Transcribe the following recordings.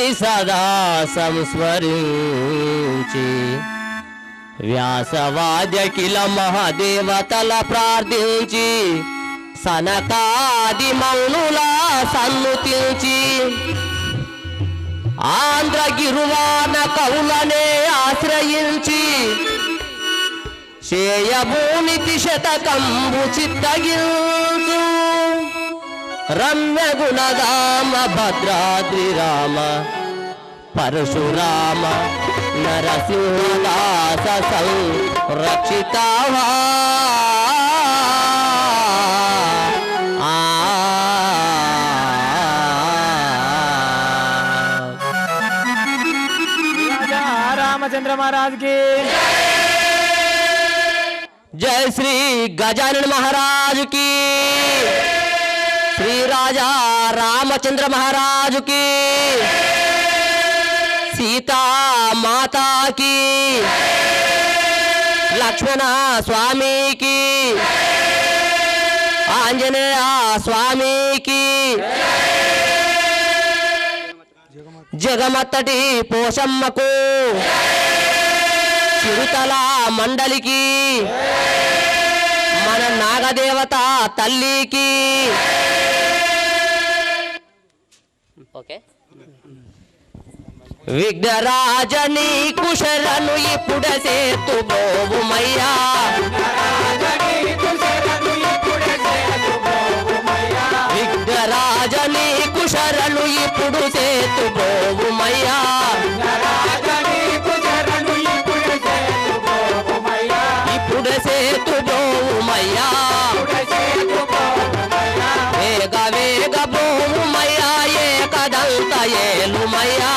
తల్లిని సదా సంస్మరించి వ్యాసవాద్యకిల మహాదేవతల ప్రార్థించి సనకాది మౌనుల సన్నుతించి ఆంధ్రగిరువాన కవులనే ఆశ్రయించి చేయభూనితి శతకంబు చిత్తగించు రమ్య గుణధామ భద్రాద్రి రామ పరశురామ నరసింహదాస సంరక్షితావా रामचंद्र महाराज की जय श्री गजानन महाराज की श्री राजा रामचंद्र महाराज की सीता माता की लक्ष्मण स्वामी की आंजनेय स्वामी की జగమత్తటి పోషమ్మకు చిరుతల మండలికి మన నాగదేవత తల్లికి ఓకే విఘ్నరాజని కుశలను ఇప్పుడు సేతుబోవుమయ్యా విఘ్నరాజని కుశలను ఇప్పుడు సేతుబోవుమయ్యా ఇప్పుడు సేతుబోవుమయ్యా వేగ వేగ బోవుమయ్యా ఏకదంత ఏలుమయ్యా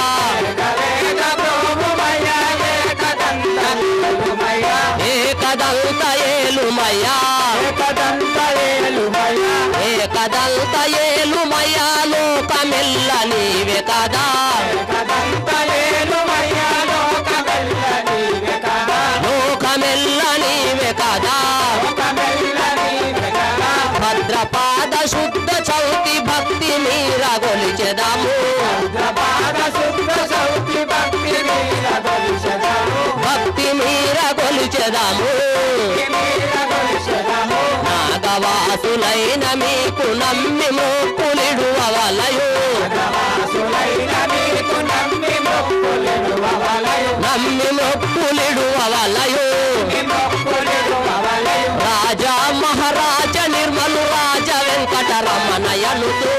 ఏకదంత ఏలుమయ్యా ఏకదంత ఏలుమయ్యా లోకమెల్ల నీవే కదా లోకమెల్ల నీవే కదా భద్రపాద శుద్ధ చౌతి భక్తి మీర గొలిచెదాము భక్తి మీర గొలిచెదాము నాగవాసులైన మీకు నమ్మి మొక్కులిడువలయు నమ్మి మొక్కులిడువలయు రాజా మహారాజ నిర్మలు రాజ వెంకటరమణయనుతూ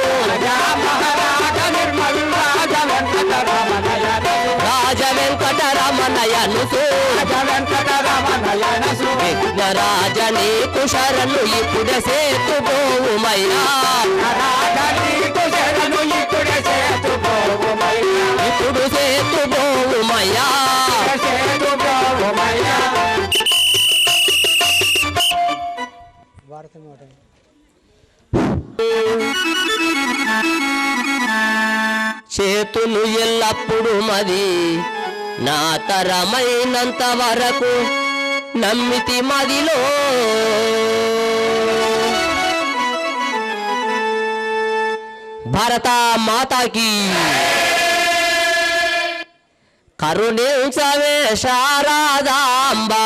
రాజ వెంకటరమణయనుతూ విఘ్నరాజని కుశరణు ఇప్పుడు సేతుబోవుమయ్యా ఇప్పుడు సేతుబోవుమయ్యా చేతులు ఎల్లప్పుడు మది నా తరమైనంత వరకు నమ్మితి మదిలో భారత మాతాకి కరుణించవే శారదాంబా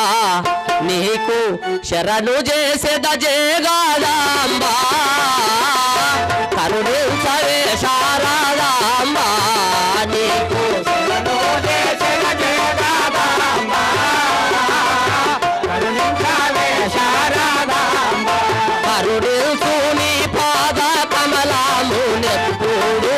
నీకు శరణు చేసేద జయగాదాంబా కరుణించవే శారదాంబా నీకు శరణు చేసేద జయగాదాంబా కరుణించవే శారదాంబా కరుణించు నీ పాద కమలము నెప్పుడు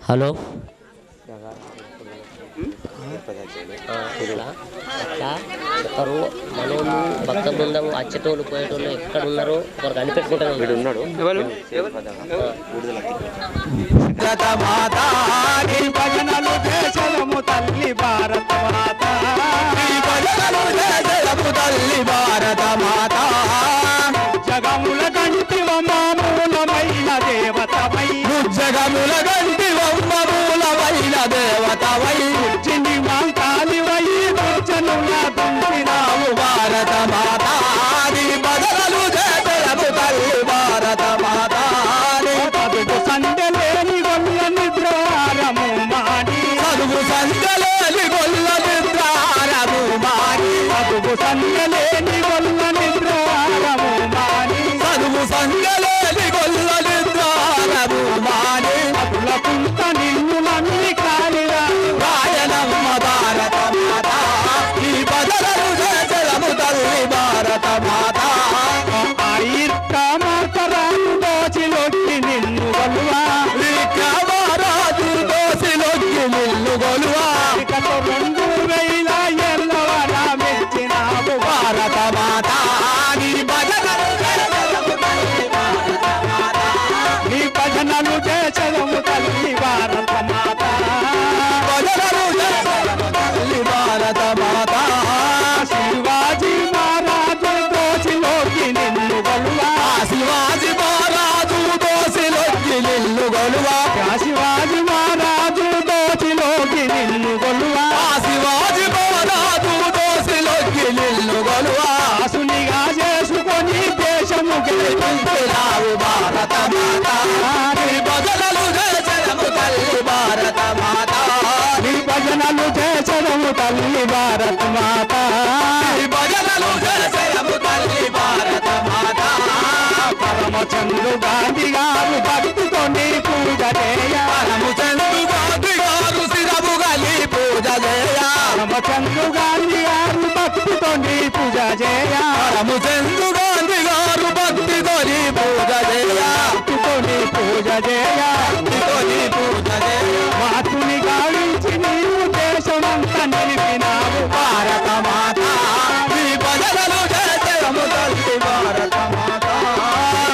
హలో ఇట్లా అట్లా ఒకరు మనోళ్ళు భక్త బృందం వచ్చేటోళ్ళు పోయేటోళ్ళు ఎక్కడ ఉన్నారో ఒకరు కనిపెట్టుకుంటారు ఉన్నాడు భజనలు దేశము తల్లి భారత మాత తల్లి భారత మాత జగముల గంటి మూలమైన దేవతవై జగముల గంటి మూలమైన దేవతవై చిన్ని మాంకాలివై జనుల దంపినావు భారత మాత భజనలు దేశము తల్లి భారత మాత సందలేని గొల్ల నిద్రారము మాడి చదువు సందలేని గొల్ల నిద్రారము మాడి చదువు సందలేని గొల్ల నిద్రారము మాడి చదువు సందలేని గొల్ల నిద్రారము మాడి అతుల కుంత నిన్నులన్నీ కాలిరా రాయనమ్మ భారత మాత ఈ బదలలు చేసెదము తల్లి భారత మాత ఆయిర్క మాతరాను దోచిలొచ్చి నిన్ను గొలువా రాజు దోసిలొచ్చి నిన్ను గొలువా 2000 ఎల్లవర మెచ్చినావు భారత మాత నీ భజనలు చేసెదము తల్లి భారత మాత భజనలు చేసెదము తల్లి భారత మాత శివాజీ మహారాజు దోసిలోకి నిన్ను గొలువా శివాజీ మహారాజు దోసిలోకి నిన్ను గొలువా శివాజీ మహారాజు దోసిలోకి నిన్ను గొలువా శివాజీ మహారాజు దోసిలోకి నిన్ను గొలువా సునిగా చేసుకొని దేశము గెలిపించినావు భారత మాత భజనలు చేసెదము తల్లి భారత మాత భజనలు చేసెదము తల్లి భారత మాత భజనలు చేసెదము తల్లి భారత మాత పరమచంద్రు గాంధీ గారు భక్తితో నీ పూజ చేయ పరమచంద్రు గాంధీ గారు శిరముగా నీ పూజ చేయ పరమచంద్రు గాంధీ గారు భక్తితో నీ పూజ చేయ పరమచంద్రు గాంధీ గారు భక్తితో నీ పూజ చేయ భక్తితో నీ పూజ చేయ భక్తితో నీ పూజ చేయ మాతుని గావించి నీవు దేశమంతా నిలిపినావు భారత మాత నీ భజనలు చేసెదము తల్లి భారత మాత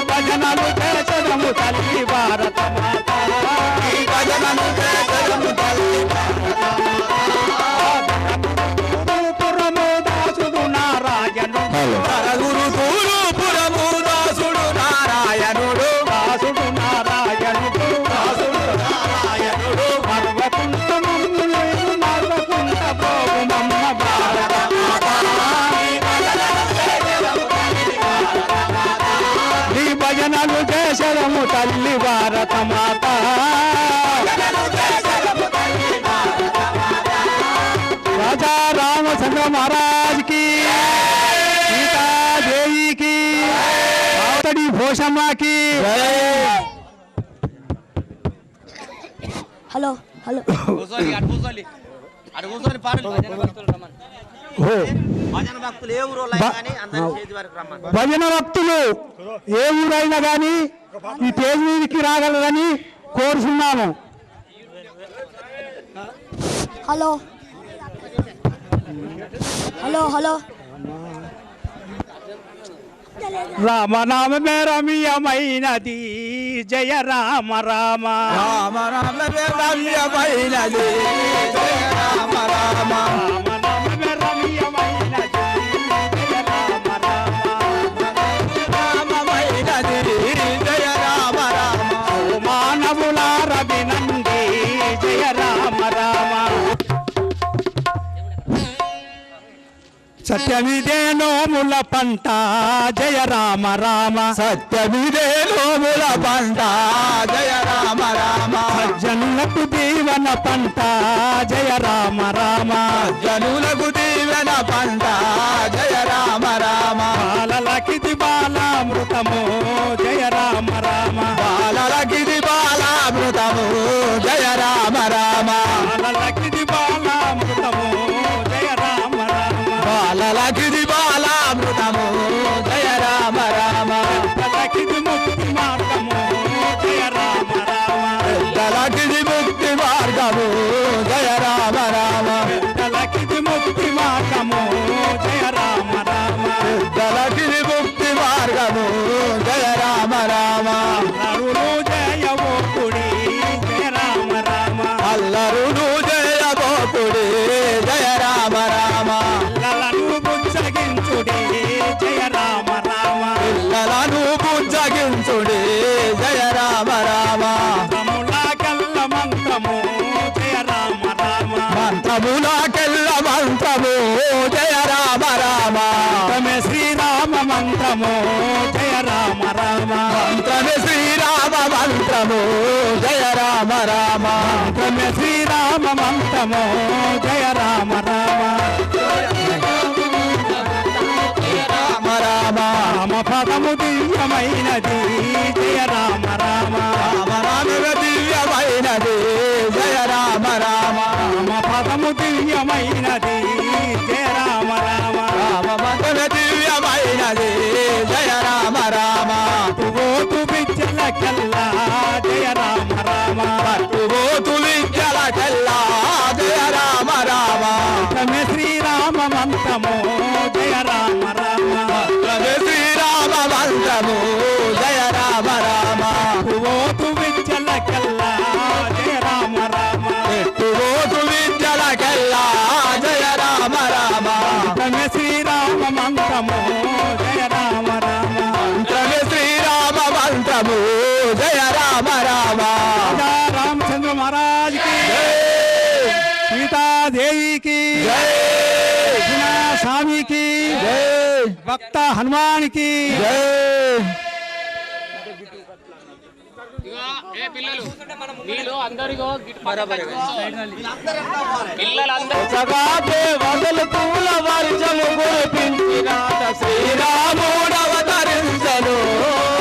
భజనలు చేసెదము తల్లి భారత మాత నీ భజనలు చేసెదము తల్లి భారత పురము దాసుడు నారాయణుడు గురు పురము దాసుడు నారాయణుడు దాసుడు నారాయణుడు దాసుడు నారాయణుడు మర్వకుంట మమ్ములేను మర్వకుంట పోవు మమ్మ భారత మాత నీ భజనలు చేసెదము తల్లి భారత మాత రాజా రామచంద్ర మహారాజ్ కి సీతాదేవి కి మాతడి భోషమ్మకి హలో హలో భజన భక్తులు ఏ ఊరైనా కానీ ఈ తేజ్ మీదకి రాగలరని కోరుతున్నాము. హలో హలో హలో రామనామే రమ్యమైనది జయ రామ రామ రామ రామే రమ్యమైనది జయ రామ రామ రామనామే రమ్యమైనది జయ రామ రామ రామమైనది జయ రామ రామ మానవులార వినండి జయ రామ రామ సత్యమిదే నోముల పంట జయ రామ రామ సత్యమిదే నోముల పంట జయ రామ రామ జనులకు దీవెన పంట జయ రామ రామ జనులకు దీవెన పంట జయ రామ రామ బాలలకిది బాలామృతము జయ రామ రామ బాలలకిది బాలామృతము జయ రామ రామ బాలలకిది బాలామృతము జయ రామ రామ బాలలకిది బాలామృతము జయ రామ రామ బాలలకిది ముక్తి మార్గము మంత్రము జయ రామ రామ మంత్రమే శ్రీరామ మంత్రము జయ రామ రామ రామ రామ రామ పదము దివ్యమైనది జయ రామ రామ రామ రామ దివ్యమైనది జయ రామ రామ రామ పదము దివ్యమైనది జయ రామ రామ రామ పదము దివ్యమైనది జయ రామ రామ ఓటు విద్యల కల్లా జయ రామ రామ ఓటు విద్యల కల్లా జయ రామ రామ మంత్రమే శ్రీరామ మంత్రము జయ రామ రామ మంత్రమే శ్రీరామ మంత్రము జయ రామ రామ ఓటు విద్యల కల్లా జయ రామ రామ ఓటు విద్యల కల్లా జయ రామ రామ మంత్రమే శ్రీరామ మంత్రము జయ రామ రామ మంత్రమే శ్రీరామ మంత్రము జయ రామ రామ రామచంద్ర మహారాజ్ కి సీతాదేవికి స్వామికి భక్త హనుమానికి వదలు పూల వర్షము కురిపించిన శ్రీరాముడు అవతరించను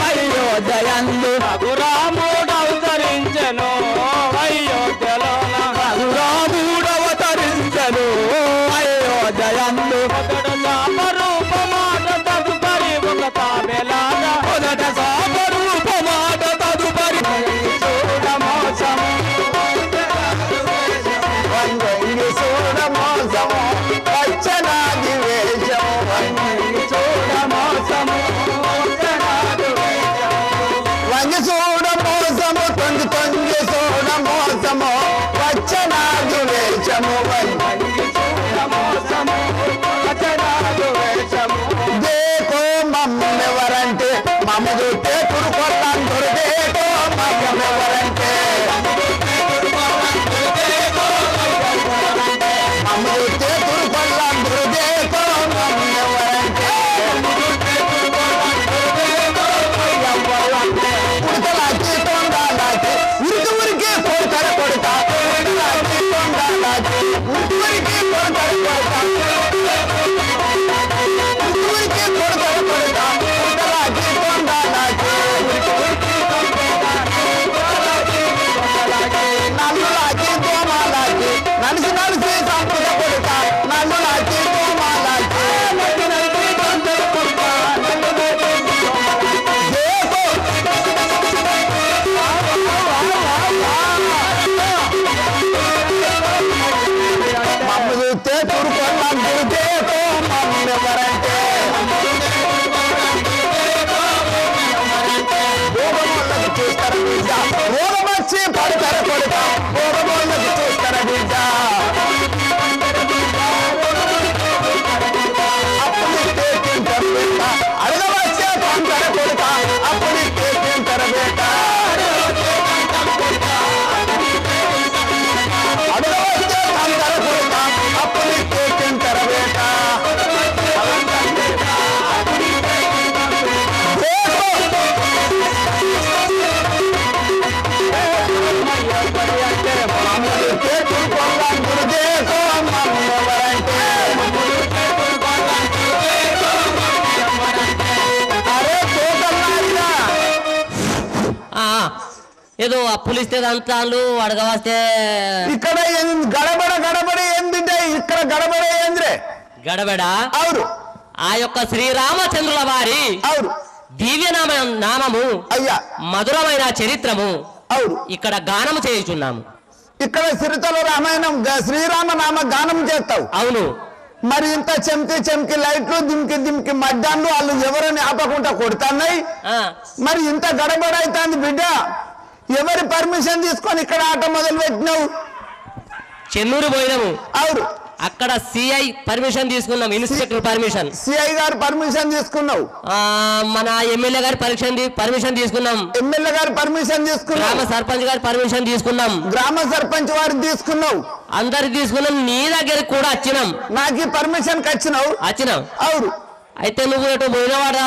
అయోధ్యందు రఘురాముడు అవతరించను అయోధ్యలో రఘురాముడు అవతరించను అయోధ్యందు మొదట రూపమాట తదుపరి ఒక తాబెలాగా మొదట రూపమాట తదుపరి చూడమోసము చూడమోసము పచ్చనాది వేషము చూడమోసము వంగి చూడమోసము తొంగి తొంగి చూడమోసము పచ్చనాది వేషము దేకో మమ్మెవరంటే మమ్మ చూస్తే తురుకొట్టాను దొరికేకో మమ్మెవరంటే మమ్మ చూస్తే తురుకొల్లాను దొరికేకో మమ్మెవరంటే ఉడతలాకి తొండాలాకి ఉరికి ఉరికి పోతర కొడతా ఉడతలాకి తొండాలాకి ఉరికి ఉరికి పోతర కొడతా నలిసి నలిసి సంపుల కొడుక నన్ను లాకి కోమాలాకి మమ్మ చూస్తే తురుకొన్నాను దుర్గేకో మమ్మెవరంటే భూగమోళ్ళకి చూస్తారా బిడ్డ భూగమొచ్చి పడతార కొడుక భూగమోళ్ళకి చూస్తారా బిడ్డ అప్పుడు తింటారు బిడ్డ అడగవచ్చే పంటర కొడుక అప్పుడు తింటారు బిడ్డ అడగవచ్చే పంటర కొడుక అప్పుడు తింటారు బిడ్డ ఏదో అప్పులు ఇస్తే అంతాలు అడగవస్తే ఇక్కడ గడబడ గడబడ ఏందింటే ఇక్కడ గడబడ ఏంద్రే గడబడ అవును ఆ యొక్క శ్రీరామచంద్రుల వారి అవును దివ్య నామము అయ్యా మధురమైన చరిత్రము అవును ఇక్కడ గానము చేయుచున్నాము. ఇక్కడ సిరితల రామాయణం శ్రీరామ నామ గానం చేస్తావు. అవును. మరి ఇంత చెంకి చెంకి లైట్లు దిమ్కి దిమ్కి మడ్డాన్లు వాళ్ళు ఎవరిని ఆపకుండా కొడుతున్నాయి. మరి ఇంత గడబడైతుంది బిడ్డ, ఎవరి పర్మిషన్ తీసుకొని ఇక్కడ ఆట మొదలు పెట్టినావు? చెన్నూరు పోయినాము. అవును. అక్కడ సిఐ పర్మిషన్ తీసుకున్నాం, ఇన్స్పెక్టర్ పర్మిషన్, సిఐ గారు పర్మిషన్ తీసుకున్నావు, మన ఎమ్మెల్యే గారి పర్మిషన్ తీసుకున్నాం, ఎమ్మెల్యే గారి పర్మిషన్ తీసుకున్నాం, గ్రామ సర్పంచ్ గారి పర్మిషన్ తీసుకున్నాం, గ్రామ సర్పంచ్ వారికి తీసుకున్నావు, అందరికి తీసుకున్నాం. నీ దగ్గరికి కూడా వచ్చినాం. నాకు ఈ పర్మిషన్ వచ్చినావు? అవును. అయితే నువ్వు ఎటు పోయినవాడా?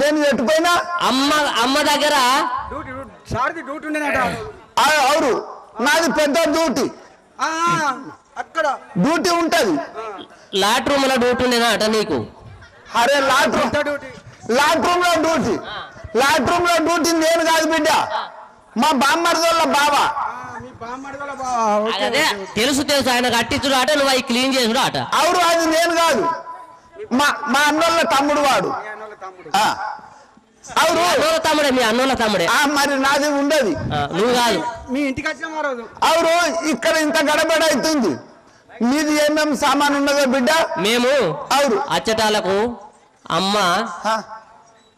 నేను ఎటు పోయినా అమ్మ దగ్గర సార్ది డ్యూటీ ఉండేనట అవును నాది పెద్ద డ్యూటీ అక్కడ డ్యూటీ ఉంటది లాట్రూమ్ లో డ్యూటీ ఉండేనా అట నీకు అరే లాట్రూమ్ లాట్రూమ్ లో డ్యూటీ లాట్రూమ్ లో డ్యూటీ నేను కాదు బిడ్డ మా బామ్మర్దోళ్ళ బావా మీ బామ్మడిగల బావా ఓకే అదే తెలుసు ఆయన కట్టించుడు అట నువ్వు అవి క్లీన్ చేసుడు అట అవును అది నేను కాదు మా అన్నోళ్ళ తమ్ముడు వాడు తమ్ముడు ఆ. అవును అన్నోళ్ళ తమ్ముడే మీ అన్నోళ్ళ తమ్ముడే మరి నాది ఉండదు నువ్వు కాదు మీ ఇంటికి వచ్చిన మారోజు అవును ఇక్కడ ఇంత గడబడ అవుతుంది మీది ఏమేమి సామాన్ ఉన్నదో బిడ్డ మేము అవును అచ్చటాలకు అమ్మ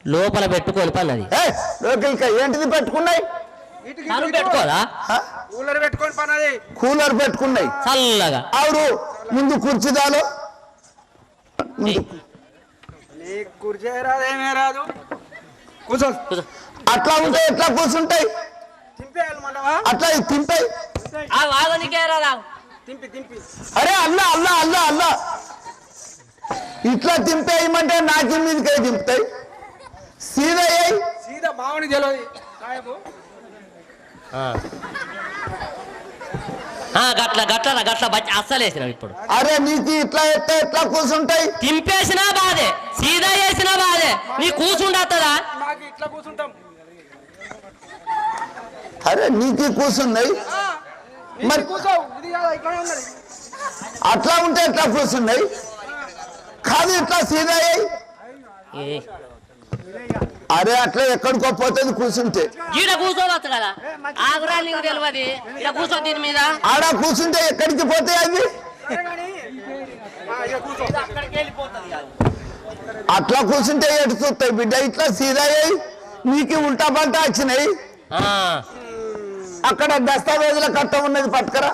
లోపల పెట్టుకొని పన్నది లోకల్గా ఏంటిది పెట్టుకున్నాయి పెట్టుకోదా కూలర్ పెట్టుకొని పనది కూలర్ పెట్టుకున్నాయి చల్లగా అవును ముందు కుర్చీదాలు నీ కుర్చీ రాదు ఏమే రాదు కూర్చో అట్లా ఉంటే ఎట్లా కూర్చుంటాయి తింపేయాలి మండవా అట్లా తింటాయి తింపి తింపి అరే అల్లా అల్లా అల్లా అల్లా ఇట్లా తింపేయమంటే నాకి మీదకే తింపుతాయి సీదా సీదా మామని తెలియదు సాయబు గట్ల గట్ల గట్ల అస్సలేసినావు ఇప్పుడు అరే నీకు ఇట్లా ఎత్తే ఎట్లా కూర్చుంటాయి తింపేసినా బాధే సీదా చేసినా బాధే నీ కూర్చుండదా నాకు ఇట్లా కూర్చుంటాం అరే నీకు కూర్చున్నాయి మరి కూర్చో ఇది కాదు ఇట్లా ఉన్నది అట్లా ఉంటే ఎట్లా కూర్చున్నాయి కాదు ఇట్లా సీదా అరే అట్లా ఎక్కడికో పోతుంది కూర్చుంటే ఈడ కూర్చోవచ్చు కదా ఆగురా నీకు తెలియదు ఈడ కూర్చో దీని మీద ఆడ కూర్చుంటే ఎక్కడికి పోతాయి అవి అట్లా కూర్చుంటే ఎటు చూస్తాయి బిడ్డ ఇట్లా సీదా నీకు ఉల్టా పల్టా వచ్చినాయి అక్కడ దస్తావేజుల కట్ట ఉన్నది పట్టుకరా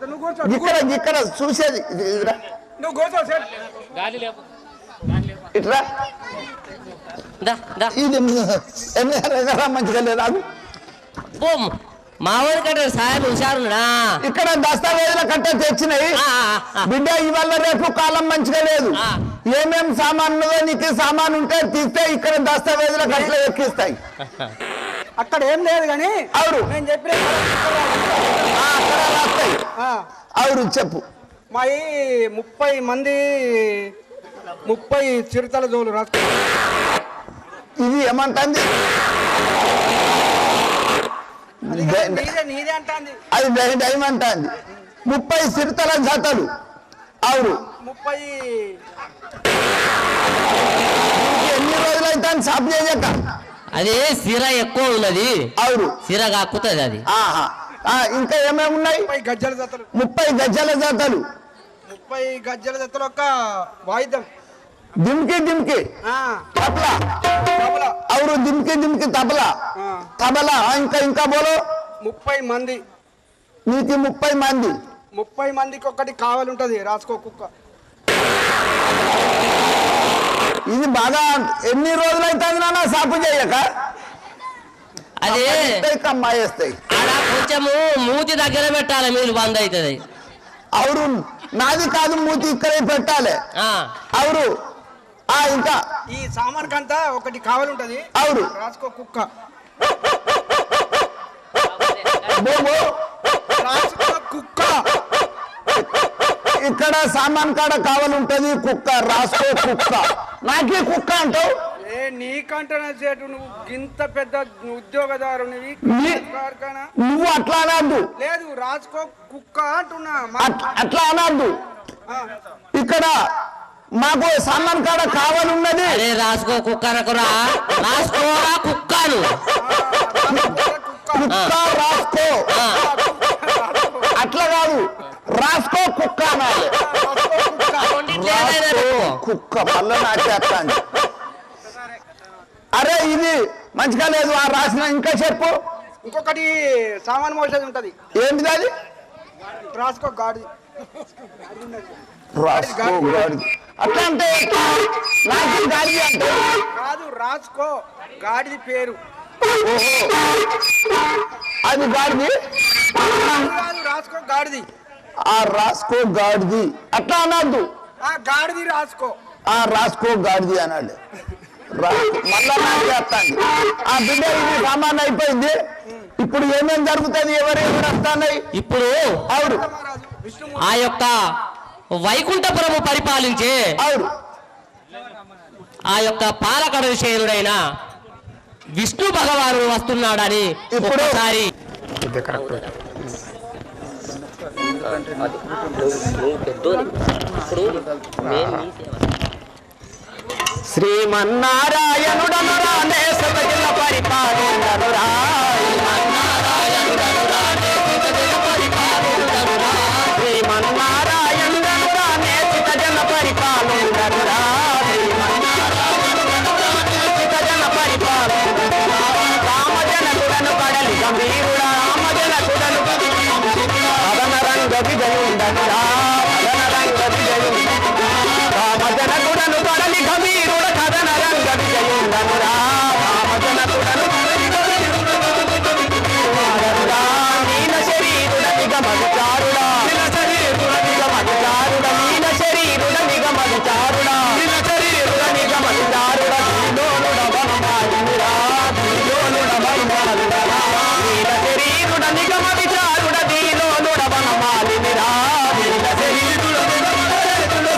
నువ్వు కూర్చో ఇక్కడ ఇక్కడ చూసేది ఇదిరా. నువ్వు కూర్చో సార్ ఇట్రా ఇది మంచిగా లేదు మా ఊరి కట్ట సాయం హుషారున్నా ఇక్కడ దస్తావేజుల కట్ట తెచ్చినాయి బిడ్డ ఇవాళ రేపు కాలం మంచిగా లేదు ఏమేం సామాన్ ఉన్నదో నీకు సామాన్ ఉంటే తీస్తే ఇక్కడ దస్తావేజుల కట్ల ఎక్కిస్తాయి అక్కడ ఏం లేదు కానీ అవును నేను చెప్పిన అక్కడ రాస్తాయి అవును చెప్పు మా 30 మంది 30 చిరుతల జోలు రాసుకో ఇది ఏమంటుంది నీదే అంటుంది అది డైమ్ అంటుంది 30 సిరితల జతలు అవును 30 ఎన్ని రోజులు అయితే సాపు చేయక అది సిర ఎక్కువ ఉన్నది అవును సిర కాకుతుంది అది ఇంకా ఏమేమి ఉన్నాయి 30 గజ్జల జతలు 30 గజ్జల జతలు 30 గజ్జల జతలు ఒక వాయిద్యం దిమ్కి దిమ్కి తబలా అవును దిమ్కి దిమ్కి తబలా తబలా ఇంకా ఇంకా బోలో 30 మంది నీకు 30 మంది 30 మందికి ఒకటి కావాలి ఉంటది రాసుకో కుక్క ఇది బాగా ఎన్ని రోజులు అవుతుంది నాన్న సాపు చేయక అదే కమ్మాయిస్తాయి కొంచెము మూతి దగ్గర పెట్టాలి మీరు బంద్ అవుతుంది అవును నాది కాదు మూతి ఇక్కడే పెట్టాలి అవును ఇంకా ఈ సామాన్ కంతా ఒకటి కావాలి ఉంటది అవును రాసుకో కుక్క రాసుకో కుక్క ఇక్కడ సామాన్ కాడ కావాలి ఉంటది కుక్క రాసుకో కుక్క నాకే కుక్క అంటావు నీకంటే చేటు నువ్వు ఇంత పెద్ద ఉద్యోగదారు నువ్వు అట్లా అనద్దు లేదు రాసుకో కుక్క అంటున్నా అట్లా అనద్దు ఇక్కడ మాకు సామాన్ కాడ కావాలి ఉన్నది అరే రాసుకో కుక్క అనకురా రాసుకోరా కుక్కను కుక్క రాసుకో అట్లా కాదు రాసుకో కుక్క అనాలి కుక్క మళ్ళీ నాకేస్తాను అరే ఇది మంచిగా లేదు ఆ రాసిన ఇంకా చెప్పు ఇంకొకటి సామాన్ మోసేది ఉంటది ఏంటిది అది రాసుకో గాడి రాసుకో గాడి అట్లా అంటే నాకు గాడి అంటే కాదు రాసుకో గాడిది పేరు అది గాడిది కాదు రాసుకో గాడిది రాసుకో గాడిది అట్లా అనద్దు గాడిది రాసుకో రాసుకో గాడిది అన్నాడు మళ్ళా నాకు చేస్తాను ఆ బిడ్డ ఇది సామాన్ అయిపోయింది. ఇప్పుడు ఏమేమి జరుగుతుంది, ఎవరు వస్తున్నాయి ఇప్పుడు అవును ఆ యొక్క వైకుంఠపురము పరిపాలించే అవును ఆ యొక్క పాలకడ విషయుడైన విష్ణు భగవానుడు వస్తున్నాడని ఇప్పుడు ఒకసారి శ్రీమన్నారాయణుడనురా నేసతగిన పరిపాలనురా శ్రీమన్నారాయణుడనురా నేసిత జన పరిపాలనురా జన పరిపాలనురా రామజనకుడను కడలి గంభీరుడా రామజనకుడను కథన రంగ విజయుండనురా కథన రంగ విజయుండ రామజనకుడను కడలి గంభీరుడ కథన రంగ విజయుండనురా రామజనకుడను నీల శరీరుడ నిగమచారుడా నీల శరీరుడ నిగమచారుడా నీల శరీరుడ నిగమచారుడా నీల శరీరుడ నిగమచారుడా దీనోనుడ వనమాలినిరా దీనోనుడ వనమాలినిరా నీల శరీరుడ నిగమచారుడా దీనోనుడ వనమాలినిరా నీల శరీరుడ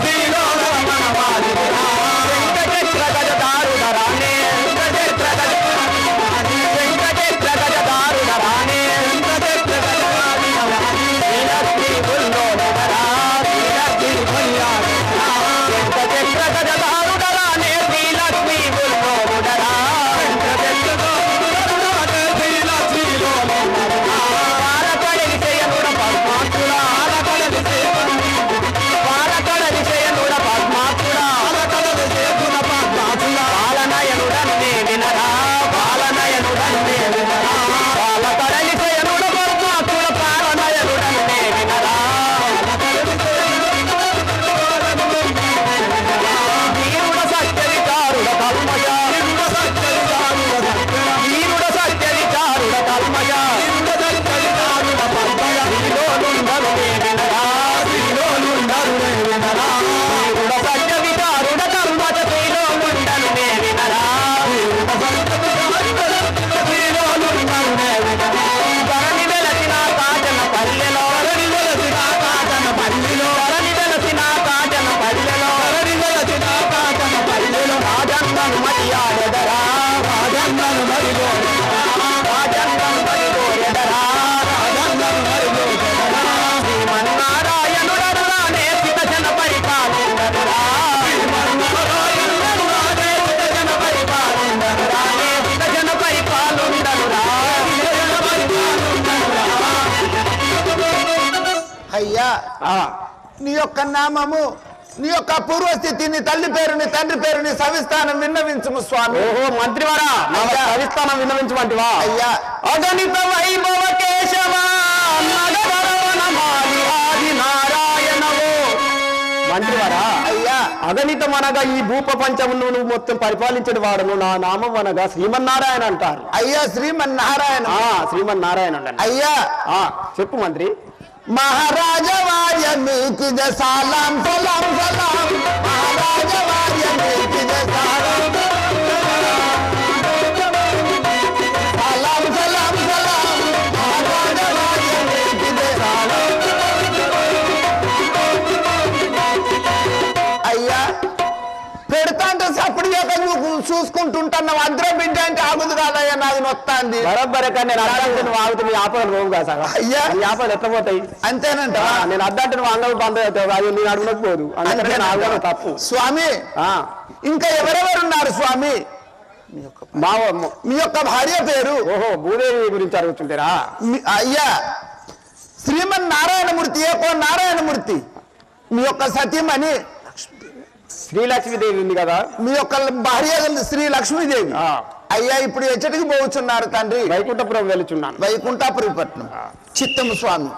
దీనోనుడ వనమాలినిరా వెంకటేశ్వర గజదారుడ రాణే వెంకటేశ్వర గజదారుడ రాణే అయ్యా నీ యొక్క నామము నీ యొక్క పూర్వస్థితిని తల్లి పేరుని తండ్రి పేరుని సవిస్థానం విన్నవించుము స్వామి. ఓహో మంత్రివారా సవిస్థానం విన్నవించమంటివా అయ్యా. అగణిత వైభవ కేశవా ఆది నారాయణవో మంత్రివారా అయ్యా. అగణితం అనగా ఈ భూప్రపంచమును నువ్వు మొత్తం పరిపాలించిన వాడును నా నామం అనగా శ్రీమన్నారాయణ అంటారు. అయ్యా శ్రీమన్నారాయణ శ్రీమన్నారాయణ అయ్యా. చెప్పు మంత్రి. महाराजा वार्य मीकी दे सलाम सलाम सलाम महाराजा वार्य मीकी दे सलाम सलाम सलाम सलाम महाराजा वार्य मीकी दे सलाम అయ్యా పెడతాంటే సప్పుడు నువ్వు చూసుకుంటుంటున్నావు అద్ర బిడ్డ అంటే ఆగుదు కాదయ్యా నాది నొత్తాంది బరబ్బరే కానీ నేను అద్దంటే నువ్వు ఆగుతు నీ ఆపదలు రోగు కాదు సార్ అయ్యా నీ ఆపదలు ఎట్లా పోతాయి అంతేనంట నేను అద్దంటే నువ్వు అంగలు బంద అది నేను అడుగునకపోదు అందుకనే ఆగడం తప్పు స్వామి. ఇంకా ఎవరెవరున్నారు స్వామి? మీ యొక్క భార్య పేరు? ఓహో భూదేవి గురించి అడుగుతుంటారా అయ్యా. శ్రీమన్నారాయణమూర్తి ఏకో నారాయణమూర్తి మీ యొక్క సతీమణి శ్రీలక్ష్మీదేవి ఉంది కదా మీ యొక్క భార్య శ్రీ లక్ష్మీదేవి. అయ్యా ఇప్పుడు ఎచ్చటికి పోవచ్చున్నారు తండ్రి? వైకుంఠపురం వెళుచున్నాను. వైకుంఠపురం పట్నం చిత్తము స్వామి.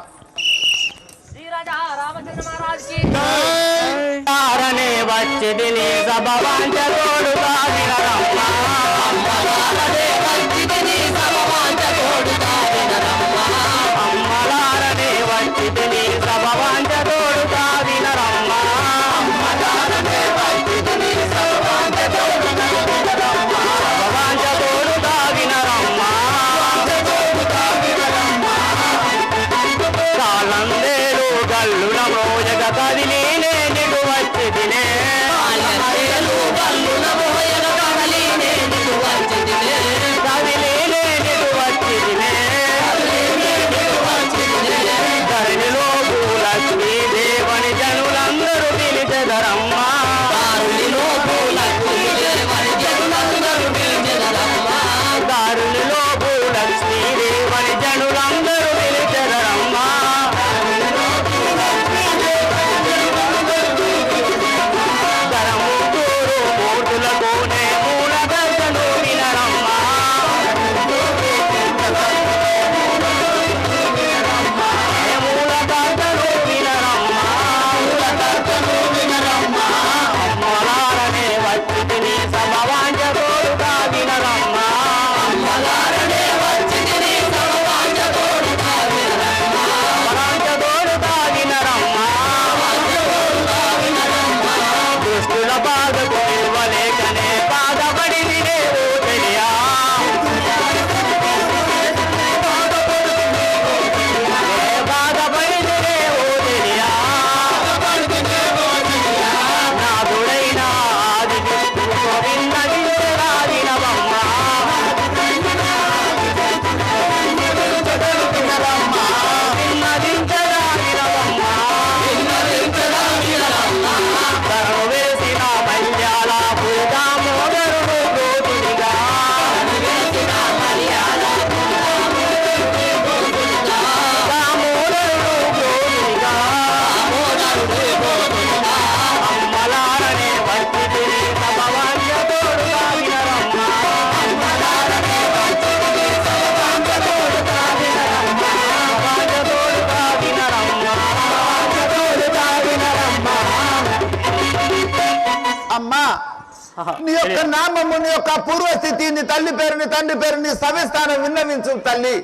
నీ యొక్క నామము, నీ యొక్క పూర్వస్థితి, నీ తల్లి పేరు, నీ తండ్రి పేరు, నీ సవిస్థానం విన్నవించు తల్లి.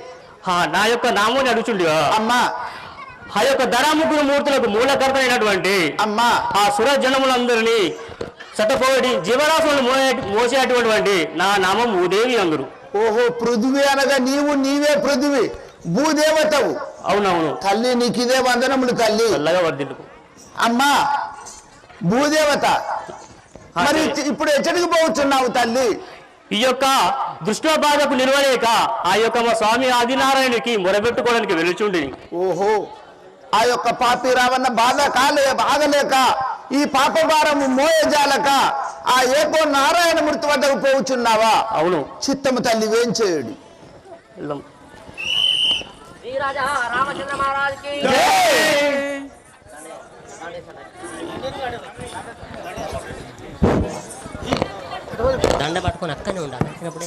నా యొక్క నామం అడుచుండి అమ్మా. ఆ యొక్క ధరాముగ్గురు మూర్తులకు మూలకర్త అయినటువంటి అమ్మా ఆ సురజనములందరినీ చట్టపోయి జీవరాశులను మోసేటువంటి నా నామం భూదేవి అందరు. ఓహో, పృథ్వీ అనగా నీవే పృథ్వీ, భూదేవతవు. అవునవును తల్లి, నీకు ఇదే వందనములు తల్లి. చల్లగా వర్ధిల్లుకు. అమ్మా భూదేవత, మరి ఇప్పుడు ఎచ్చడికి పోవచ్చున్నావు తల్లి? ఈ యొక్క దుష్టబాధకు నిలవలేక ఆ యొక్క మా స్వామి ఆదినారాయణకి మొరబెట్టుకోవడానికి వెలుచుండి. ఓహో, ఆ యొక్క పాపి రావన్న బాధలేక ఈ పాప భారము మోయజాలక ఆ ఏకో నారాయణమూర్తి వద్దకు పోవచ్చున్నావా? అవును. చిత్తము తల్లి వేంచేయుడి. రామచంద్ర మహారాజుకి దండ పట్టుకొని అక్కనే ఉండాలి. వచ్చినప్పుడే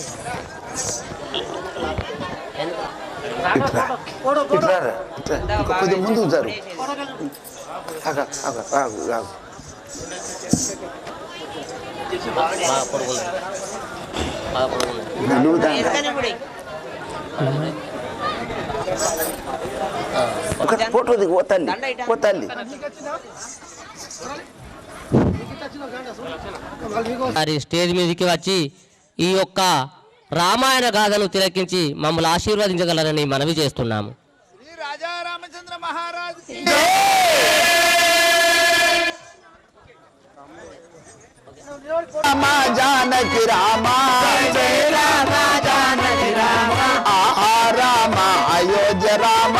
కొద్దిగా ముందుకు జరు. ఫోటో దిగు పోతల్లి. మరి స్టేజ్ మీదకి వచ్చి ఈ యొక్క రామాయణ గాథను తిలకించి మమ్మల్ని ఆశీర్వదించగలరని మనవి చేస్తున్నాము. శ్రీ రాజా రామచంద్ర మహారాజ్ రామ జానకి రామ, ఆహా రామ అయోధ్య రామ,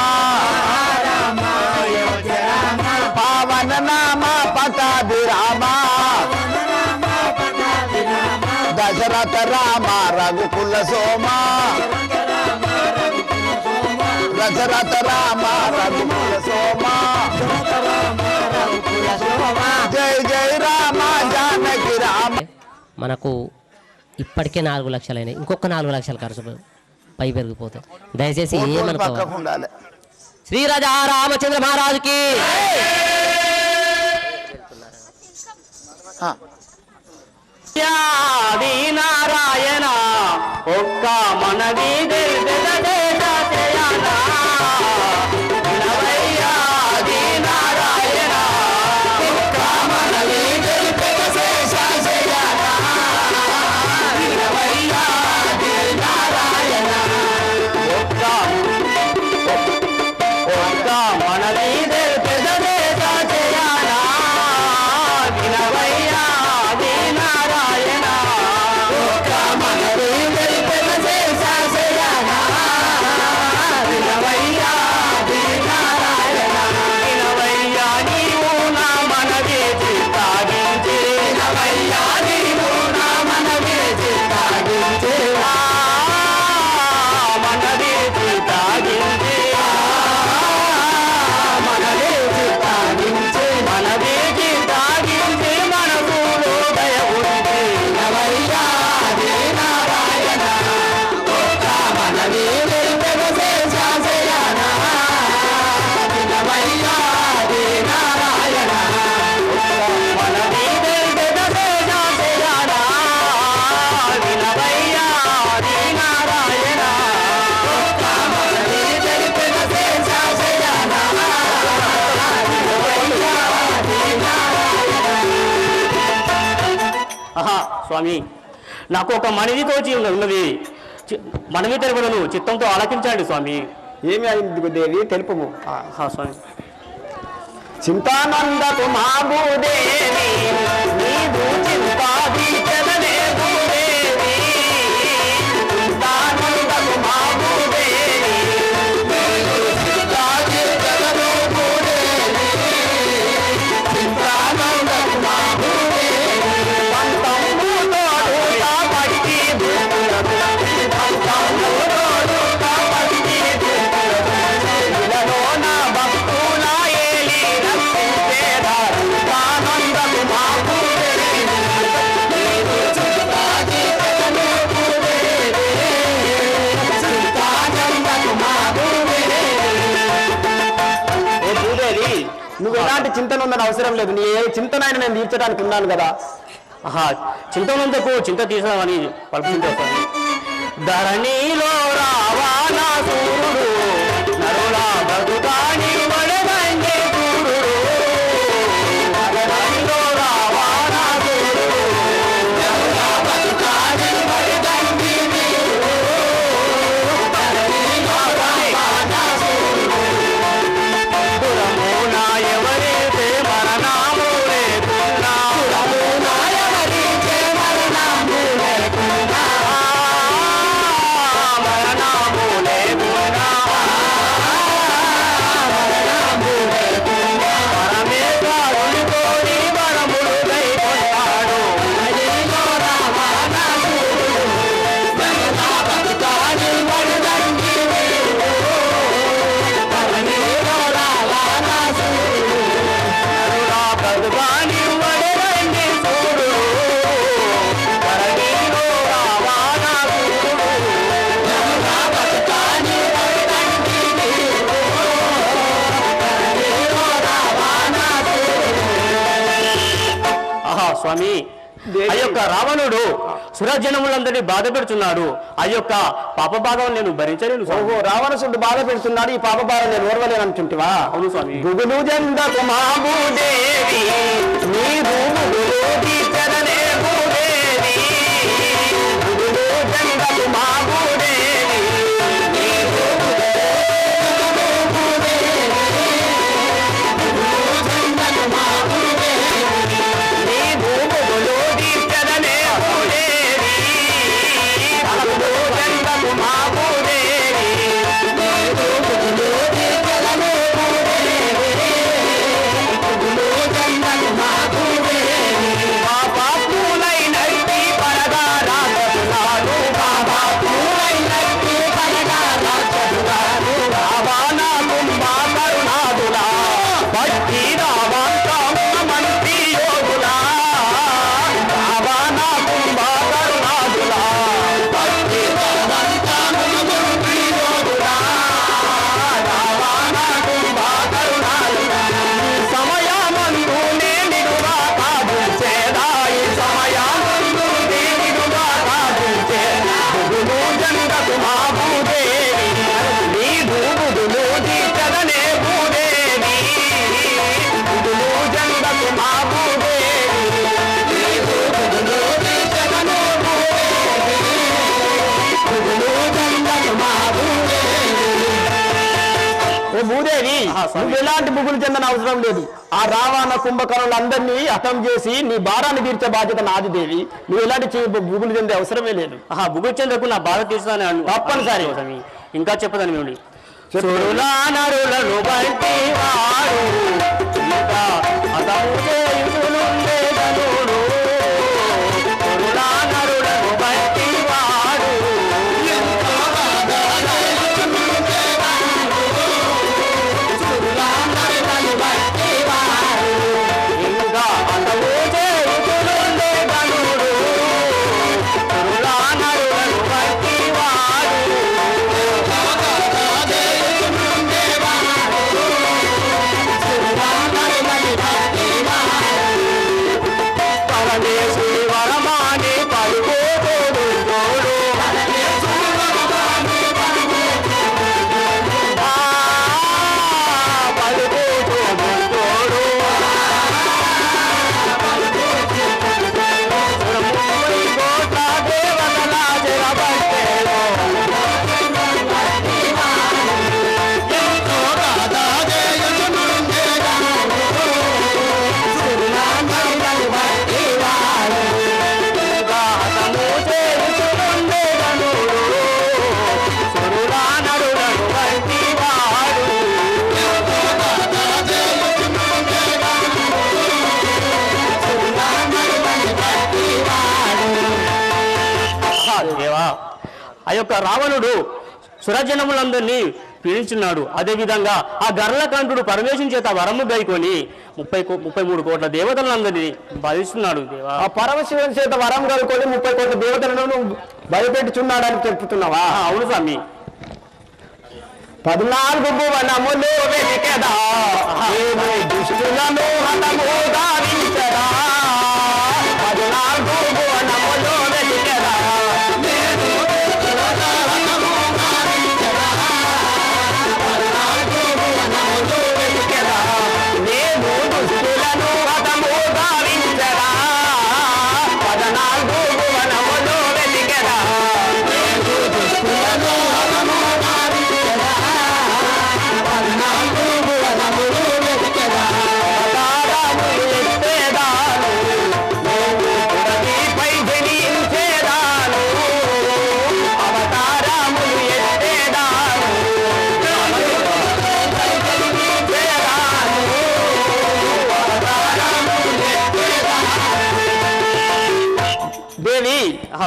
పావన నామ పటాభిరామ, దశరథ రామ రఘుకుల సోమ, దశరథ రామ రఘుకుల సోమ, జై జై రామ జానకి రామ. మనకు ఇప్పటికే 4 లక్షలైనాయి, ఇంకొక 4 లక్షలు ఖర్చు పై పెరిగిపోతాయి. దయచేసి ఏమనుకోవాలి. శ్రీ రాజా రామచంద్ర మహారాజుకి నారాయణ ఒక్క మనది స్వామి, నాకు ఒక మనవి తోచి ఉన్నది. మనవి తెలుపులను చిత్తంతో ఆలకించండి స్వామి. ఏమి అయింది దేవి, తెలుపుము. స్వామి. చింతానందకు మా భూదేవి, నీవు చింతాదీచదనే భూదేవి, చింతానందకు మా భూదేవి, నీవు చింతాదీచదనే భూదేవి, చింతానందకు మా భూదేవి, పంతముతోడు కాబట్టి భూములకు, పంతముతోడు కాబట్టి భూములకు, ఇలలోన భక్తుల ఏలి రక్షించేదారు ఆనందము మా భూదేవి, నీవు చింతాదీచదనే భూదేవి, చింతానందకు మా భూదేవి. ఏ భూదేవి, నువ్వు ఎలాంటి చింతన ఉందని అవసరం లేదు. నీ ఏ చింతనైనా నేను తీర్చడానికి ఉన్నాను కదా. ఆహా చింతనందుకు చింత తీసామని పలుకుంటూ వస్తాను. ధరణిలో రావణాసురుడు నరుల బతుకాని వడగంగే చూడు. ధరణిలో రావణాసురుడు నరుల బతుకాని వడగంగే చూడు. ధరణిలో రావణాసురుడు పురమున ఎవరైతే మరణము లేకున్నా పురమున ఎవరైతే మరణము లేకున్నా మరణము లేకున్నా మరణము లేకున్నా పరమేశ్వరుడితోని వరములు కైకొన్నాడు. ధరణిలో రావణాసురుడు నరుల బతుకాని వడగంగే చూడు. ధరణిలో రావణాసురుడు నరుల బతుకాని వడగంగే చూడు. ధరణిలో రావణాసురుడు నరుల బతుకాని వడగంగే చూడు. ధరణిలో రావణాసురుడు. ఆహా స్వామి, ఆ యొక్క రావణుడు సురజనములందరినీ బాధ పెడుతున్నాడు. ఆ యొక్క పాప భాగం నేను భరించలేను స్వామి. ఓహో, రావణసుడు బాధ పెడుతున్నాడు, ఈ పాప బాధ నేను ఓర్వలేను అంటుంటివా? అవును స్వామి. గుగులు జందకు మాభూదేవి నీరు ముగులు తీర్చదనే భూదేవి. గుగులు జందకు మాభూదేవి నీరు ముగులు భూదేవి. గుగులు జందకు మాభూదేవి నీరు ముగులు తీర్చదనే భూదేవి. గుగులు జందకు మాభూదేవి నీరు ముగులు తీర్చదనే భూదేవి. గుగులు జందకు మాభూదేవి బాబా పూలైనట్టి పరగా రాజులాడు. బాబా పూలైనట్టి పరగా రాజులాడు. బాబా నా కుంభా కరుణాదులా భక్తి రావంతమంతి యోగులా. బాబా నా కుంభా కరుణాదులా భక్తి రావంతమంతి యోగులా. బాబా నా కుంభా కరుణాదులా సమయమందు నేనిడుగా కాదుచేదా. ఈ సమయమందు నేనిడుగా కాదుచేదా. గుగులు జందకు మా భూదేవి నీదు గుగులు తీర్చదనే భూదేవి. గుగులు జందకు మా భూదేవి నీదు గుగులు తీర్చదనే భూదేవి. గుగులు జందకు మా భూదేవి. ఓ భూదేవి, నువ్వు ఎలాంటి బుగులు చెందని అవసరం లేదు. ఆ రావణ కుంభకర్ణులందరినీ హతం చేసి నీ భారాన్ని తీర్చే బాధ్యత నాది దేవి. నువ్వు ఎలాంటి బుగులు చెందే అవసరమే లేదు. ఆహా బుగుచెందకు నా బాధ తీర్చుతాను తప్పనిసరి. స్వామి. ఇంకా చెప్పదని మేము సురులా నరులను బట్టి వాడు ఇంకా హతము చేయుచునుండే ధనుడు. సురులా నరులను బట్టి వాడు ఇంకా హతము చేయుచునుండే ధనుడు. సురులా నరులను బట్టి వాడు ఇంకా హతము చేయుచునుండే ధనుడు. సురులా నరులను బట్టి వాడు పరమేశు వరమాని పలుకోడు తోడు. పలుకోడు తోడు. కోట దేవతల జరబట్టేలో ఎంతో గాథ చేయుచునుండే ధనుడు. సురులా నరులను బట్టి వాడు ఇంకా హతము చేయుచునుండే ధనుడు. సురులా నరులను బట్టి వాడు ఎంతో గాథ చేయుచునుండే ధనుడు. సురులా నరులను బట్టి వాడు. ఆహా దేవా, ఆ యొక్క రావణుడు సురజనములందరినీ పీడించున్నాడు. అదేవిధంగా ఆ గర్లకంఠుడు పరమేశ్వరుని చేత వరము గైకొని 33 కోట్ల దేవతలందరినీ బాధిస్తున్నాడు దేవా. ఆ పరమశివుని చేత వరం కలుకొని 30 కోట్ల దేవతలను భయపెట్టుచున్నాడని చెప్తున్నావా? అవును స్వామి. 14 భువనములు వెతికెదా దుష్టులను హతము గావించదా. 14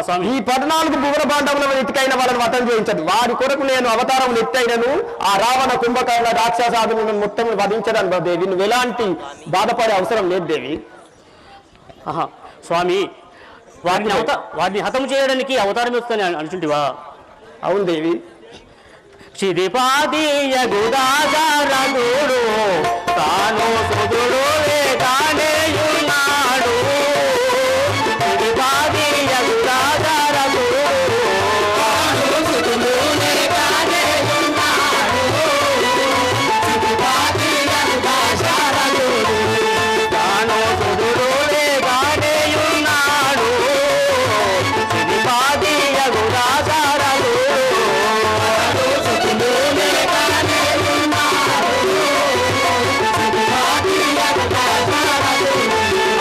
స్వామి. ఈ 14 భువన భాండముల ఎత్తికైన వాళ్ళని వతం చేయించదు. వారి కొరకు నేను అవతారం ఎత్తైనను ఆ రావణ కుంభకర్ణ రాక్షసాదులను మొత్తం వధించడానికి దేవి నువ్వు ఎలాంటి బాధపడే అవసరం లేదు దేవి. స్వామి, వారిని హతం చేయడానికి అవతారం ఇస్తాను అనుచుంటివా? అవును దేవి. క్షితిపాదీయ గుదాచారదుడు తాను సుదుడు వేగానేయున్నాడు. క్షితిపాదీయ గుదాచారదుడు తాను సుదుడు వేగానేయున్నాడు. క్షితిపాదీయ గుదాచారదుడు తాను సుదుడు వేగానేయున్నాడు. క్షితిపాదీయ గుదాచారదుడు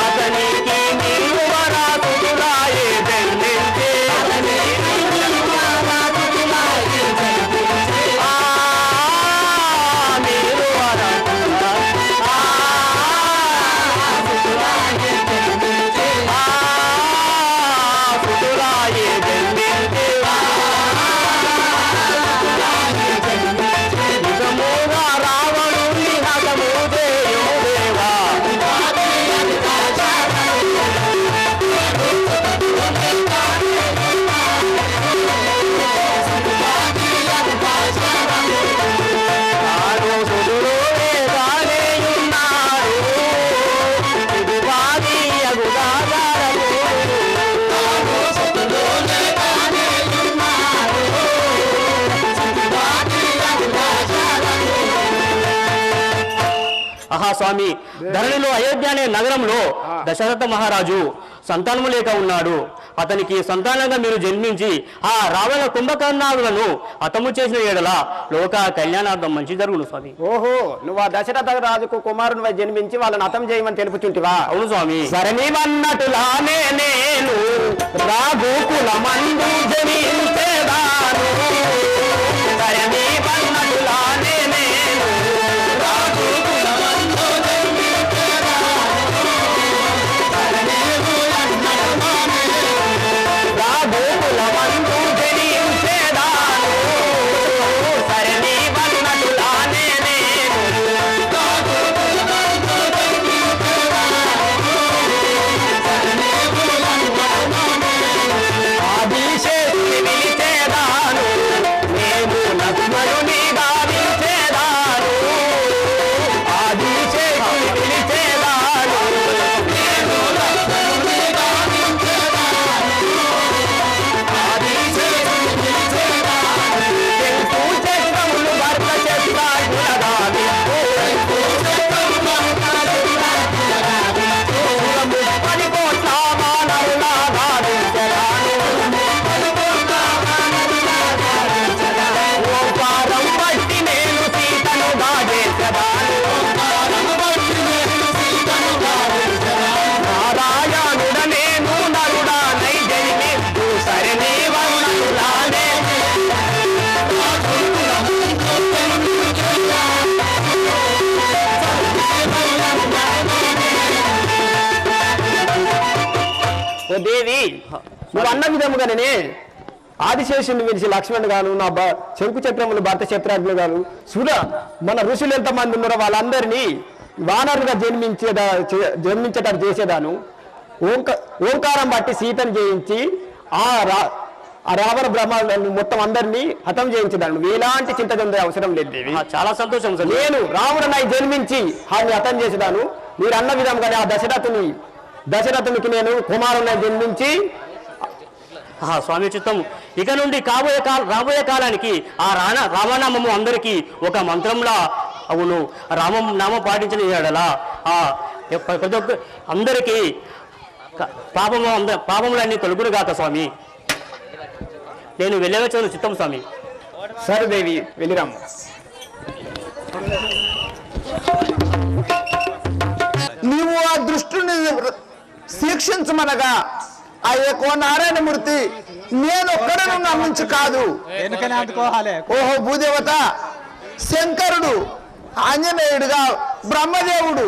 అతనికి నీరు వరాతులాయే జన్మించే నీరు వరాతులాయే జన్మించే నిజముగా రావణుని హతము చేయు దేవా. తాను సుదుడు వేగానేయున్నాడు. క్షితిపాదీయ గుదాచారదుడు స్వామి, ధరణిలో అయోధ్య అనే నగరంలో దశరథ మహారాజు సంతానము లేక ఉన్నాడు. అతనికి సంతానంగా మీరు జన్మించి ఆ రావణ కుంభకర్ణాదులను హతము చేసిన ఏడల లోక కళ్యాణార్థం మంచి జరుగును స్వామి. ఓహో, నువ్వు ఆ దశరథ రాజుకు కుమారుని జన్మించి వాళ్ళని హతం చేయమని తెలుపుతుంటివా? అవును స్వామి. సరణివన్నటులానే నేను రాఘుకుల మందు జనించేదాను. సరణివన్నటులానే నేను రాఘుకుల మందు రాఘుకుల మందు జనించేదాను. సరణివన్నటులానే నేను ఆదిశేషుని పిలిచేదాను. నేను లక్ష్మణుని గావించేదాను. ఆదిశేషుని పిలిచేదాను. నేను లక్ష్మణుని గావించేదాను. ఆదిశేషుని పిలిచేదాను. తెలుపు చక్రములు భర్త చక్రాయుల గావింపు. తెలుపు చక్రములు భర్త చక్రాయుల గావింపు. 30 కోట్ల మానవుల గావించెదాను. ఓంకారం బట్టి నేను సీతను గాజేసెదాను. నారాయణుడ నేను నరుడానై జన్మిస్తూ సరణివన్నటులానే ఓ దేవి, నువ్వు అన్న విధముగానే ఆదిశేషుని పిలిచి లక్ష్మణ్ గాను నా శంకు చక్రములు భర్త చక్రాగ్నులు గాను మన ఋషులు ఎంతమంది ఉన్నారో వాళ్ళందరినీ వానరుగా జన్మించేటట్టు చేసేదాను. ఓంకారం బట్టి సీతను చేయించి ఆ రావణ బ్రహ్మాలను మొత్తం అందరినీ హతం చేయించేదాను. ఎలాంటి చింత చెందే అవసరం లేదు దేవి. చాలా సంతోషం సార్. నేను రావణునై జన్మించి ఆయన హతం చేసేదాను. మీరు అన్న విధంగానే ఆ దశరథునికి నేను కుమారునై జన్మించి స్వామి చిత్తం. ఇక నుండి రాబోయే కాలానికి ఆ రామనామము అందరికీ ఒక మంత్రంలా అవును. రామం నామం పాటించిన ఎడలా ప్రతి ఒక్క అందరికీ పాపములన్నీ తొలుగురు గాక స్వామి. నేను వెళ్ళవచ్చును చిత్తం స్వామి. సరే దేవి, వెళ్ళిరాము. నీవు ఆ దృష్టిని శిక్షించమనగా ఆ ఏకో నారాయణమూర్తి నేను ఒక్కడను నమ్మించు కాదు. ఓహో భూదేవత, శంకరుడు, ఆంజనేయుడుగా బ్రహ్మదేవుడు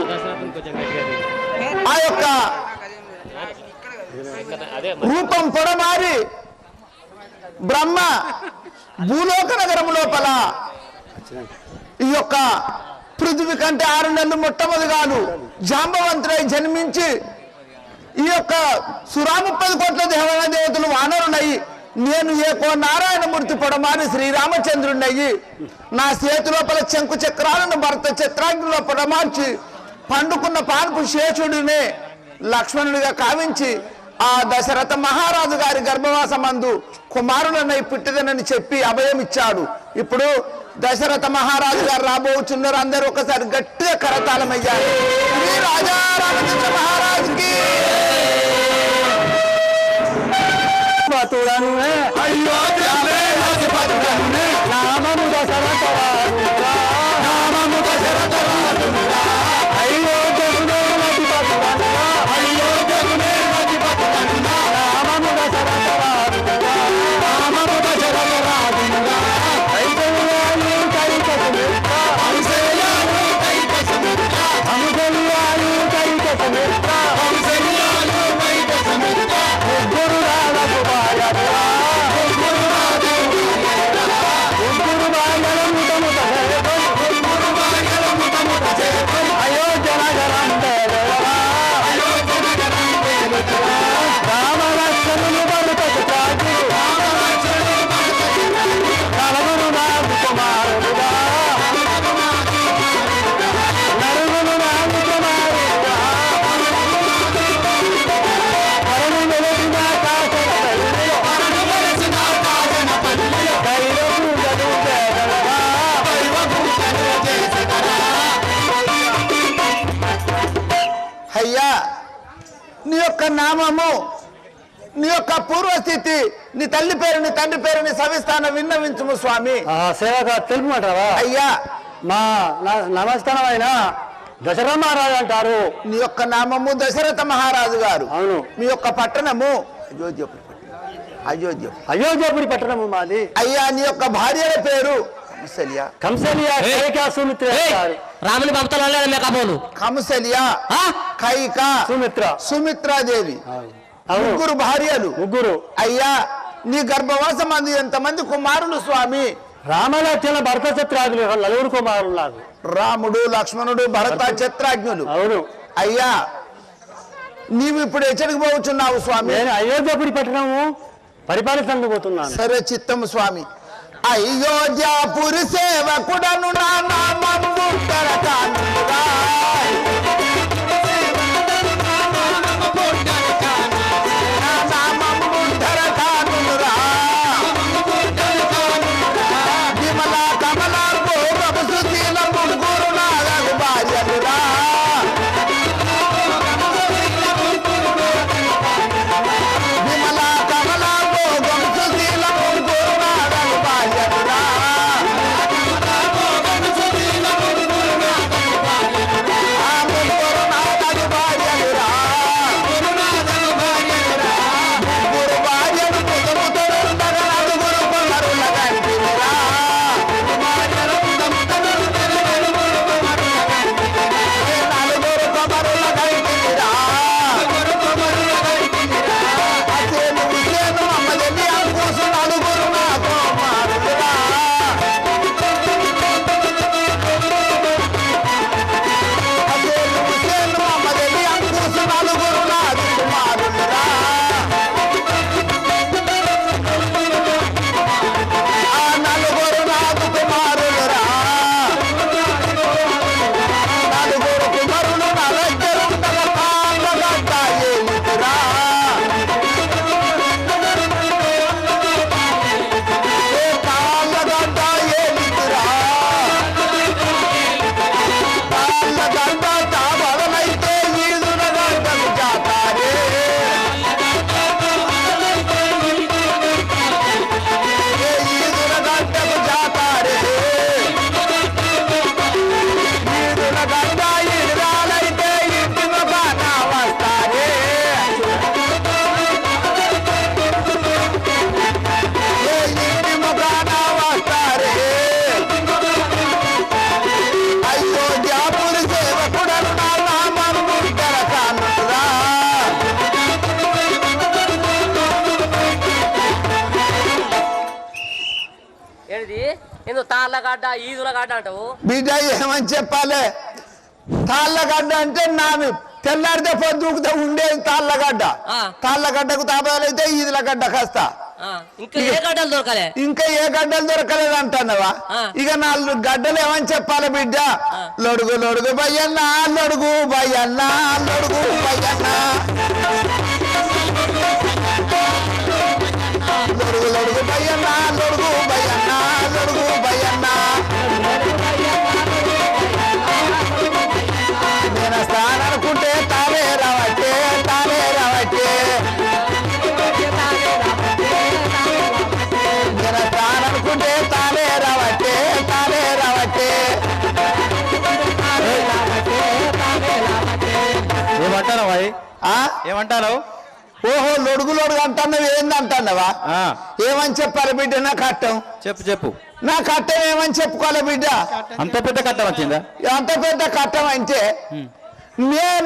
ఆ యొక్క రూపం పొడమారి బ్రహ్మ భూలోక నగరం లోపల ఈ యొక్క పృథ్వీ కంటే 6 నెలలు మొట్టమొదటిగాను జాంబవంతుడై జన్మించి ఈ యొక్క 30 కోట్ల దేవతలు వానరులయ్యి నేను ఏకో నారాయణమూర్తి పొడమారి శ్రీరామచంద్రుడయ్యి నా చేతి లోపల శంకు చక్రాలను భరత చిత్రాగ్నిలో పొడమార్చి పండుకున్న పాన్పు శేషుడినే లక్ష్మణుడిగా కావించి ఆ దశరథ మహారాజు గారి గర్భవాసమందు కుమారులనై పుట్టిదనని చెప్పి అభయం ఇచ్చాడు. ఇప్పుడు దశరథ మహారాజు గారు రాబోతున్నారు. అందరూ ఒకసారి గట్టిగా కరతాళమయ్యారు. శ్రీ రాజా రామచంద్ర మహారాజుకి నామము దశరథ అయ్యా నీ యొక్క నామము నీ యొక్క పూర్వస్థితి నీ తల్లి పేరు నీ తండ్రి పేరు నీ సవిస్థానం విన్నవించుము స్వామి. సేవగా తెలుపుమంటావా? అయ్యా మా నమస్కారం అయినా దశరథ మహారాజు అంటారు. నీ యొక్క నామము దశరథ మహారాజు గారు. అవును. మీ యొక్క పట్టణము అయోధ్యపురి పట్టణము మాది. అయ్యా నీ యొక్క భార్యల పేరు కంసలియా కైక సుమిత్ర. రాముని పంపుతాను మేకపోలు కంసలియా కైక సుమిత్రాదేవి ముగ్గురు భార్యలు. ముగ్గురు. అయ్యా నీ గర్భవాసం అంది ఎంతమంది కుమారులు స్వామి? రామలక్ష్మణ భరత చిత్రాగ్ని 4 కుమారులు నాకు. రాముడు లక్ష్మణుడు భరత చిత్రాజ్ఞులు. అవును. అయ్యా నీవు ఇప్పుడు ఎచ్చడికి పోతున్నావు స్వామి? నేను అయోధ్యపురి పట్టణము పరిపాలించడానికి పోతున్నాను. సరే చిత్తము స్వామి. అయోధ్యపురి సేవకుడను నా నామము కరకానురా. విమలా కమలా భోగము సుశీల ముగ్గురు నాగకు భార్యలురా. విమలా కమలా భోగము సుశీల ముగ్గురు నాగకు భార్యలురా. ఏందో తాళ్ళగడ్డ ఈదులగడ్డ అంటావు బిడ్డ ఏమని చెప్పాలి తాళ్ళగడ్డ అంటే నాను తెల్లారితే పొద్దుకుతా ఉండేది తాళ్ళగడ్డ తాళ్ళగడ్డకు తాపాలైతే ఈదులగడ్డ కాస్త ఇంకా ఏ గడ్డలు దొరకలే ఇంకా ఏ గడ్డలు దొరకలేదు అంటున్నావా ఇక 4 గడ్డలు ఏమని చెప్పాలి బిడ్డ లొడుగు లొడుగు బయ్యన్న లొడుగు బయ్యన్న లొడుగు బయ్యన్న లొడుగు లొడుగు బయ్యన్న లొడుగు బయ్యన్న లొడుగు బయ్యన్న నేను స్థాననుకుంటే తానే రావట్టే తానే రావట్టే నేను స్థాననుకుంటే తానే రావట్టే తానే రావట్టే ఏమంటారా భాయ్ ఏమంటారు ఓహో లొడుగు లొడుగు అంటున్నావు ఏంది అంటున్నావా ఏమని చెప్పాలి బిడ్డ నా కట్టం చెప్పు చెప్పు నా కట్టం ఏమని చెప్పుకోవాలి బిడ్డ అంత పెద్ద కట్టం వచ్చిందా అంత పెద్ద కట్టం అంటే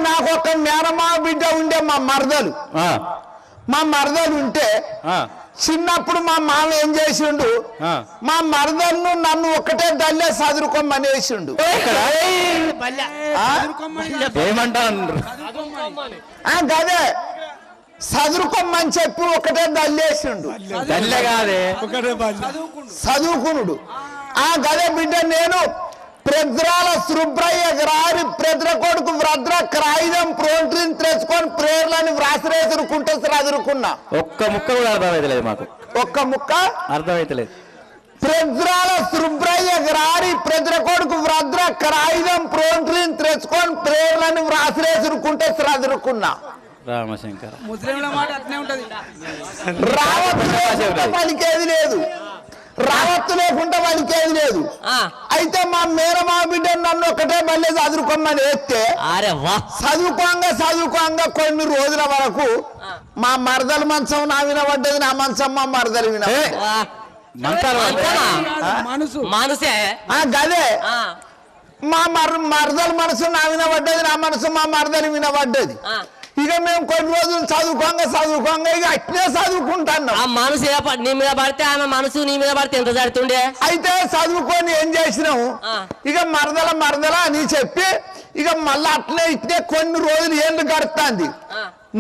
నాకు ఒక మేనమా బిడ్డ ఉండే మా మరదలు ఉంటే చిన్నప్పుడు మా మామ ఏం చేసిండు మా మరదలను నన్ను ఒక్కటే దల్లే చదువుకోమనేసిండు ఏమంటారు గదే చదువుకోమని చెప్పి ఒకటే దల్లేసిండు దల్లే కాదే చదువుకునుడు గదే బిడ్డ నేను ప్రద్రాల సుబ్రయ్య గారి ప్రద్ర కొడుకు వ్రద్ర క్రాయుధం ప్రోంట్రిని తెచ్చుకొని ప్రేర్లని వ్రాసరేసుకుంటే చదువుకున్నా ఒక్క ముక్క కూడా అర్థమైతలేదు మాకు ఒక్క ముక్క అర్థమైతలేదు ప్రద్రాల సుబ్రయ్య గారి ప్రద్ర కొడుకు వ్రద్ర క్రాయుధం ప్రోంట్రిని తెచ్చుకొని ప్రేర్లని వ్రాసరేసుకుంటే చదువుకున్నా రామశంకర ముస్లింల మాట అట్నే ఉంటది రావట్లేదు పలికేది లేదు రావత్తు లేకుండా పలికేది లేదు అయితే మా మేనమా బిడ్డ నన్ను ఒకటే మళ్ళీ చదువుకోమని వేస్తే చదువుకోంగా కొన్ని రోజుల వరకు మా మరదల మంచం నా వినబడ్డది నా మంచం మా మరదలు మనసే గదే మా మరదల మనసు నా వినబడ్డది నా మనసు మా మరదలు వినబడ్డది ఇక మేము కొన్ని రోజులు చదువుకోంగా ఇక అట్నే చదువుకుంటాను ఆ మనసు నీ మీద పడితే ఆమె మనసు నీ మీద పడితే ఎంత జరుగుతుండే అయితే చదువుకొని ఏం చేసినావు ఇక మరదల అని చెప్పి ఇక మళ్ళీ అట్లే ఇట్లే కొన్ని రోజులు ఏళ్ళు గడుతుంది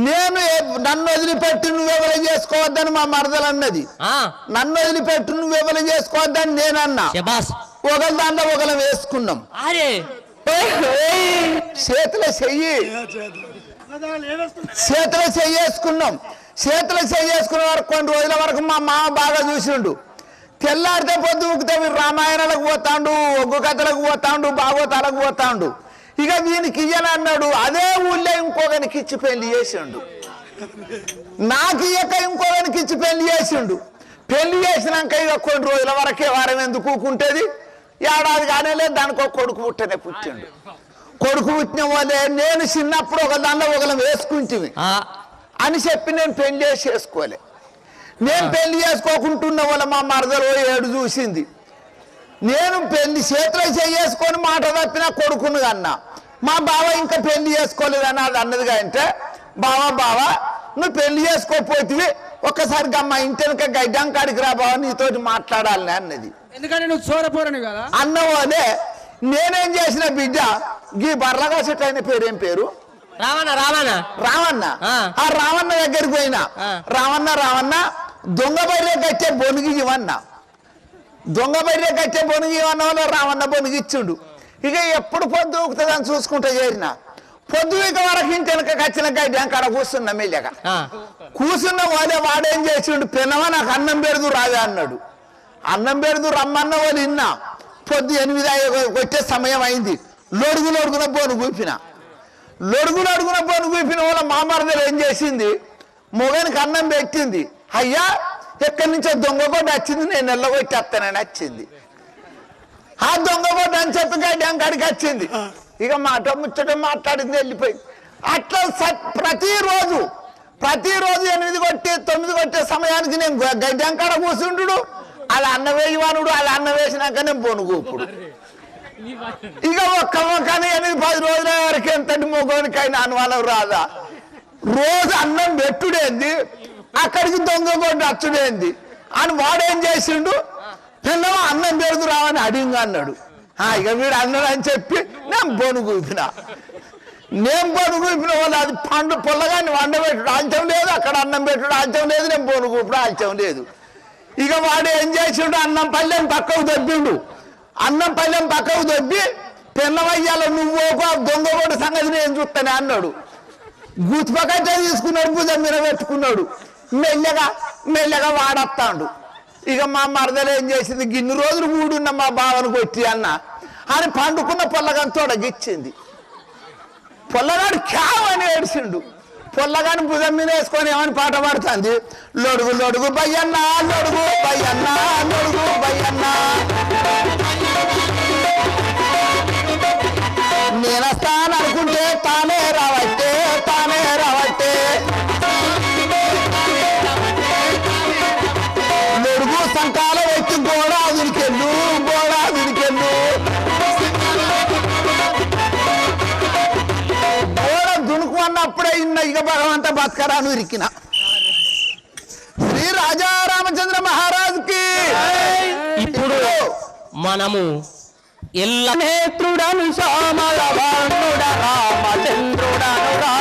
నేను నన్ను వదిలిపెట్టి నువ్వెవరు చేసుకోవద్దని మా మరదలు అన్నది నన్ను వదిలిపెట్టి నువ్వెవరు చేసుకోవద్దని నేనన్నా ఒకరి దాంట్లో ఒకరు వేసుకున్నాం చేతుల చెయ్యేసుకున్నాం చేతులు చెయ్యేసుకున్న వరకు కొన్ని రోజుల వరకు మా మామ బాగా చూసిండు తెల్లారితే పొద్దుకుతే రామాయణాలకు పోతాండు ఒగ్గు కథలకు పోతాండు భాగవతాలకు పోతాండు ఇక వీనికి ఇయ్యని అన్నాడు అదే ఊళ్ళో ఇంకొకరికి ఇచ్చి పెళ్లి చేసిండు నాకు ఇయ్యక ఇంకొకరికి ఇచ్చి పెళ్లి చేసినాక ఇక కొన్ని రోజుల వరకే వారం ఎందుకు కూకుంటేది ఏడాది కానీ లేదు దానికి ఒక కొడుకు పుట్టిండు కొడుకు పుట్టిన వాళ్ళే నేను చిన్నప్పుడు ఒక దాంట్లో ఒకళ్ళం వేసుకుంటుంది అని చెప్పి నేను పెళ్లి చేసుకోలే నేను పెళ్లి చేసుకోకుంటున్న వాళ్ళ మా మరదలు 7 చూసింది నేను పెళ్లి చేతులు చేసుకొని మాట తప్పిన కొడుకును అన్నా మా బావ ఇంకా పెళ్లి చేసుకోలేదని అది అన్నదిగా అంటే బావా నువ్వు పెళ్లి చేసుకోపోతివి ఒక్కసారి మా ఇంటి వెనక గడ్డం కాడికి రా బావ నీతోటి మాట్లాడాలని అన్నది ఎందుకంటే నువ్వు చోరపోరని కదా అన్నవాళ్ళే నేనేం చేసిన బిడ్డ గీ బర్రగా చెట్టు అయిన పేరేం పేరు రావణ ఆ రావణ దగ్గరికి పోయినా రావణ దొంగ బర్రె కట్టే బొనుగి ఇవన్నా వాళ్ళు రావణ బొనుగి ఇచ్చిండు ఇక ఎప్పుడు పొద్దు ఊకుతుందని చూసుకుంటూ చేరిన పొద్దు ఇక వరకు ఇంటి వెనక కచ్చిన గడ్డి అక్కడ కూర్చున్నా మెల్లక కూర్చున్న వాడేం చేసిండు పిన్నవా నాకు అన్నం పెడదు రావే అన్నాడు అన్నం పెడదు రమ్మన్న వాళ్ళు విన్నా పొద్దు 8 వచ్చే సమయం అయింది లొడుగున బోను కూపిన వాళ్ళ మామరదలు ఏం చేసింది మొగనికి అన్నం పెట్టింది అయ్యా ఎక్కడి నుంచో దొంగ కొట్టి వచ్చింది నేను ఎల్లగొట్టేస్తానని వచ్చింది ఆ దొంగ కొట్టి అని చెప్పి గడ్డం కాడికి వచ్చింది ఇక ముచ్చట మాట్లాడింది వెళ్ళిపోయింది అట్లా ప్రతిరోజు 8 కొట్టి 9 కొట్టే సమయానికి నేను గడ్డం కాడ కూర్చుండు అలా అన్న వేయవానుడు అలా అన్న వేసినాక నేను బొనుగూపుడు ఇక ఒక్క మొక్కని 10 రోజుల వరకు ఎంతటి మొగోనికైనా అనుమానం రాదా రోజు అన్నం పెట్టుడేంది అక్కడికి దొంగ కొట్టి అచ్చుడేంది అని వాడేం చేసిండు పిల్లవ అన్నం పెడుతురావని అడిగి అన్నాడు. ఇక వీడు అన్నాడు అని చెప్పి నేను బొనుగూపిన వాళ్ళు అది పండు పొల్లగాని వండబెట్టుడు ఆల్చం లేదు, అక్కడ అన్నం పెట్టుడు ఆల్చం లేదు, నేను బొనుగూపుడు ఆల్చం లేదు. ఇక వాడు ఏం చేసిండు, అన్నం పల్లెం పక్కకు దొబ్బిండు. అన్నం పల్లెం పక్కకు దొబ్బి పిల్లవయ్యాల నువ్వు దొంగబోడు సంగతి నేను చూస్తానే అన్నాడు. గుత్పకట్ట తీసుకున్నాడు, భుజం మీద పెట్టుకున్నాడు. మెల్లగా వాడత్తాడు. ఇక మా మరదలు ఏం చేసింది, గిన్ని రోజులు కూడున్న మా బావను కొట్టి అన్న అని పండుకున్న పొల్లగాని తొడగిచ్చింది. పొల్లగాడు క్యావ్ అని ఏడ్చిండు. పొల్లగాని భుజం మీద వేసుకొని ఏమని పాట పాడుతుంది, లొడుగు లొడుగు బయ్యన్నా, లొడుగు బయ్యన్నా, లొడుగు బయ్యన్నా, నేనొస్తాను అనుకుంటే తానే రావట్టే, తానే రావట్టే, లొడుగు సంకాల వచ్చి గోడాదునికెళ్ళు, గోడాదునికెళ్ళు, గోడ దునుకు అన్నప్పుడే ఇక భగవంత బతకరాను ఇరికిన. శ్రీ రాజా రామచంద్ర మహారాజుకి ఇప్పుడు మనము ఎల్ల నేత్రుడను శ్యామలవర్ణుడ రామచంద్రుడను రా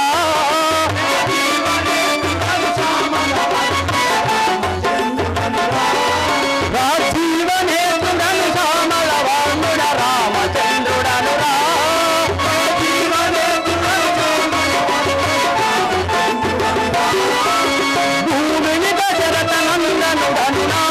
రాజీవనేత్రుడను శ్యామలవర్ణుడ రామచంద్రుడను రా భూమిని దశరథ నందనుడను నా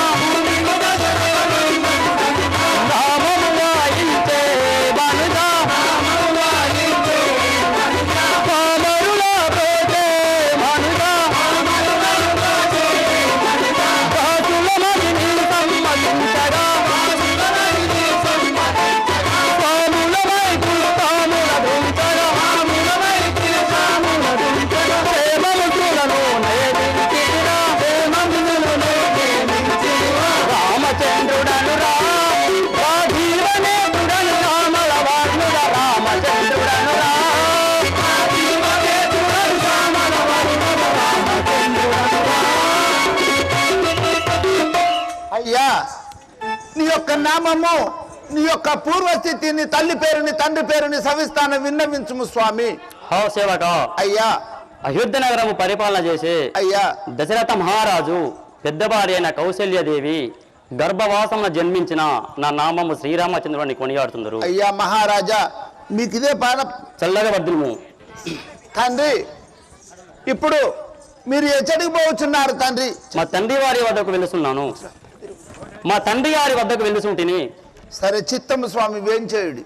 నీ యొక్క నామము, నీ యొక్క పూర్వస్థితిని, తల్లి పేరుని, తండ్రి పేరుని సవిస్తానం విన్నవించుము స్వామి. హో సేవక, అయ్యా అయోధ్య నగరము పరిపాలన చేసే అయ్యా దశరథ మహారాజు పెద్ద భార్య అయిన కౌశల్యదేవి గర్భవాసమున జన్మించిన నా నామము శ్రీరామచంద్రుని కొనియాడుతుందరు. అయ్యా మహారాజా, మీకు ఇదే పాన చల్లగా వర్ధులము. తండ్రి, ఇప్పుడు మీరు ఎచ్చడికి పోవచ్చున్నారు తండ్రి? మా తండ్రి వారి వద్దకు వెలుస్తున్నాను. మా తండ్రి గారి వద్దకు వెలుసుంటిని. సరే చిత్తము స్వామి వేంచేయుడి.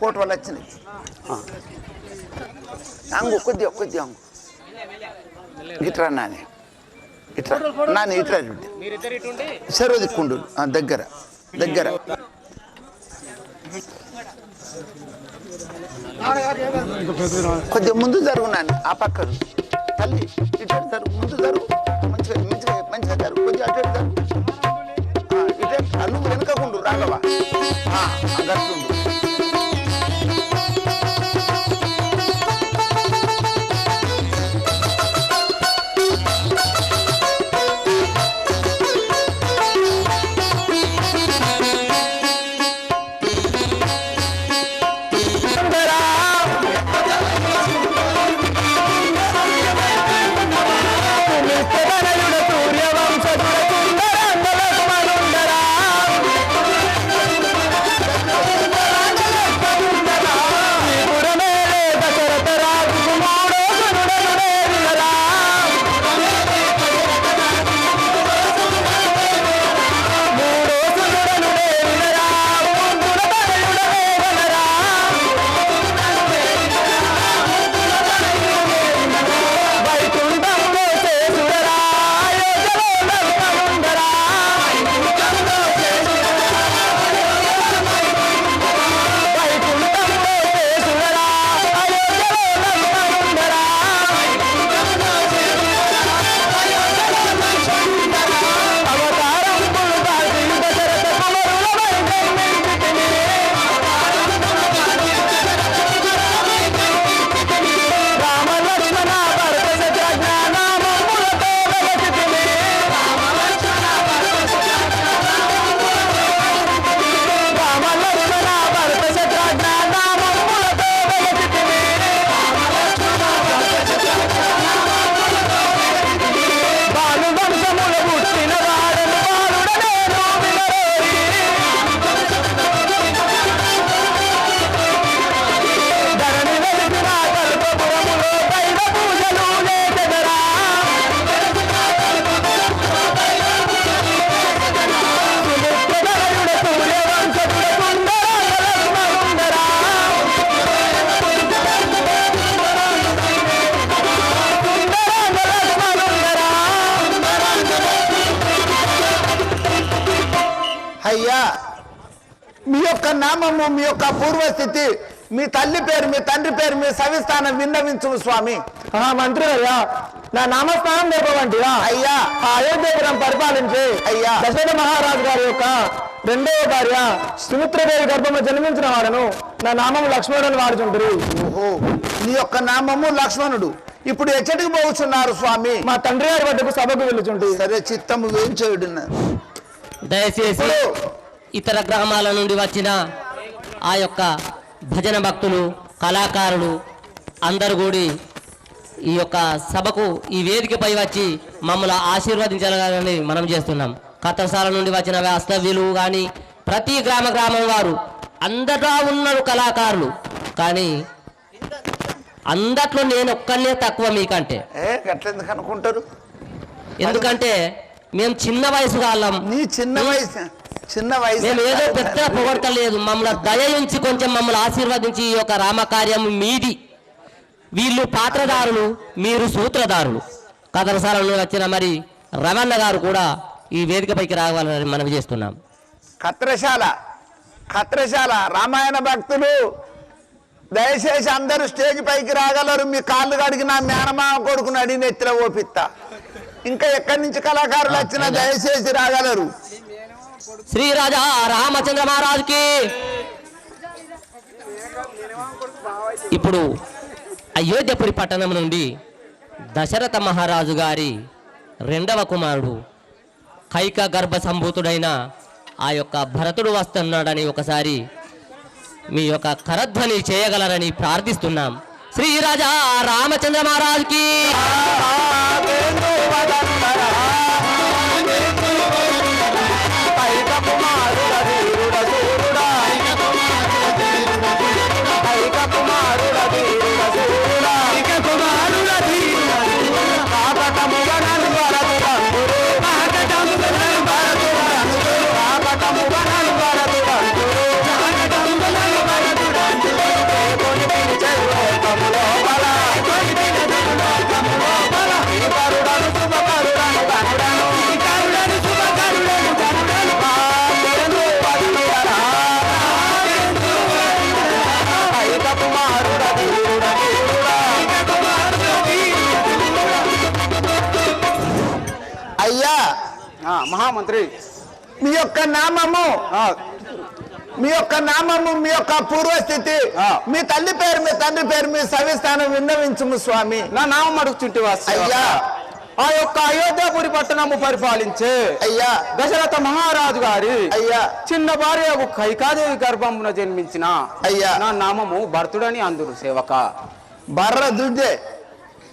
కోట వాళ్ళు వచ్చినాయి. అంగు కొద్దిగా అంగు ఇట్రా నాని, ఇట్రా నాని, ఇట్రా సరే దిక్కుండు దగ్గర కొద్దిగా ముందు జరుగు నాని, ఆ పక్కన తల్లి ఇటు జరుగు, ముందు జరుగు, మంచిగా జరుగు, కొద్దిగా అటు జరుగు, ఇటే నువ్వు వెనుకకుండు రాఘవ, గట్టుండు. సూర్యవంశ యొక్క నామము మీ యొక్క పూర్వస్థితి మీ తల్లి పేరు మీ తండ్రి పేరు మీ సవిస్థానం విన్నవించు స్వామి. మంత్రి అయ్యా నా నామస్థానం నేర్పవంటిగా అయ్యా అయోధ్యపురం పరిపాలించి అయ్యా దశరథ మహారాజు గారి యొక్క రెండవ భార్య సుమిత్రదేవి గర్భంలో జన్మించిన వాడను నా నామం లక్ష్మణుడు వాడుచుంటారు. ఓహో నీ యొక్క నామము లక్ష్మణుడు. ఇప్పుడు ఎచ్చటికి పోతున్నారు స్వామి? మా తండ్రి గారి వద్దకు సభకు వెళ్ళుచుంటే. సరే చిత్తము వేయించేయుడు. దయచేసి ఇతర గ్రామాల నుండి వచ్చిన ఆ యొక్క భజన భక్తులు కళాకారులు అందరూ కూడి ఈ యొక్క సభకు ఈ వేదికపై వచ్చి మమ్మల్ని ఆశీర్వదించాలని మనం చేస్తున్నాం. కథశాల నుండి వచ్చిన వాస్తవ్యులు కానీ ప్రతి గ్రామం వారు అందరూ ఉన్నారు కళాకారులు. కానీ అందట్లో నేను ఒక్కనే తక్కువ మీకంటే. ఎట్లెందుకు అనుకుంటారు? ఎందుకంటే మేము చిన్న వయసు వాళ్ళం. నీ చిన్న వయసు మేము ఏదో పెద్ద పొగడతలేదు. మమ్మల్ని దయ ఉంచి కొంచెం మమ్మల్ని ఆశీర్వదించి ఈ యొక్క రామకార్యం మీది. వీళ్ళు పాత్రదారులు, మీరు సూత్రధారులు. కథరసాలలో వచ్చిన మరి రమణ గారు కూడా ఈ వేదికపైకి రావాలని మనం చేస్తున్నాం. ఖత్రశాల రామాయణ భక్తులు దయచేసి అందరూ స్టేజ్ పైకి రాగలరు. మీ కాళ్ళు కడిగి నా మేనమామ కొడుకుని అడిగిన ఎత్తుల ఓపిత్తా. ఇంకా ఎక్కడి నుంచి కళాకారులు వచ్చినా దయచేసి రాగలరు. శ్రీ రాజా రామచంద్ర మహారాజుకి. ఇప్పుడు అయోధ్యపురి పట్టణం నుండి దశరథ మహారాజు గారి రెండవ కుమారుడు కైక గర్భ సంభూతుడైన ఆ యొక్క భరతుడు వస్తున్నాడని ఒకసారి మీ యొక్క కరధ్వని చేయగలరని ప్రార్థిస్తున్నాం. శ్రీ రాజా రామచంద్ర మహారాజుకి. అయ్యా మహామంత్రి మీ యొక్క నామము మీ యొక్క పూర్వస్థితి మీ తల్లి పేరు మీ తండ్రి పేరు మీ సవిస్థానం విన్నవించుము స్వామి. నా నామం అడుగుతుంటే అయ్యా ఆ యొక్క అయోధ్యపురి పట్టణము పరిపాలించే అయ్యా దశరథ మహారాజు గారి అయ్యా చిన్న భార్య కైకాదేవి గర్భమున జన్మించిన అయ్యా నా నామము భరతుడని అందురు సేవక. బర్ర దుడ్డే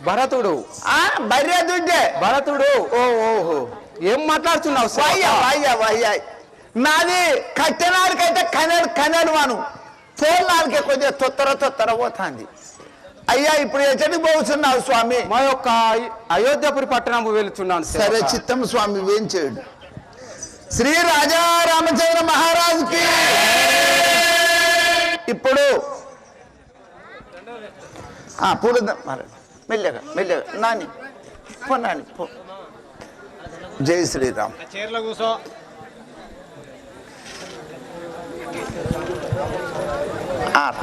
భరతుడు బర్రె దుడ్డే భరతుడు. ఓహో ఏం మాట్లాడుతున్నావు? నాది కట్టెనాడికైతే కనెడు వాను తోళ్ళకే కొద్దిగా తొత్తర పోతాంది. అయ్యా ఇప్పుడు ఎచ్చటికి పోతున్నావు స్వామి? మా యొక్క అయోధ్యపురి పట్టణము వెళుతున్నాను. సరే చిత్తం స్వామి వేయించేడు. శ్రీ రాజా రామచంద్ర మహారాజుకి. ఇప్పుడు పూడుద్దాం మెల్లగా నాని పో నాని పో. జై శ్రీరామ్.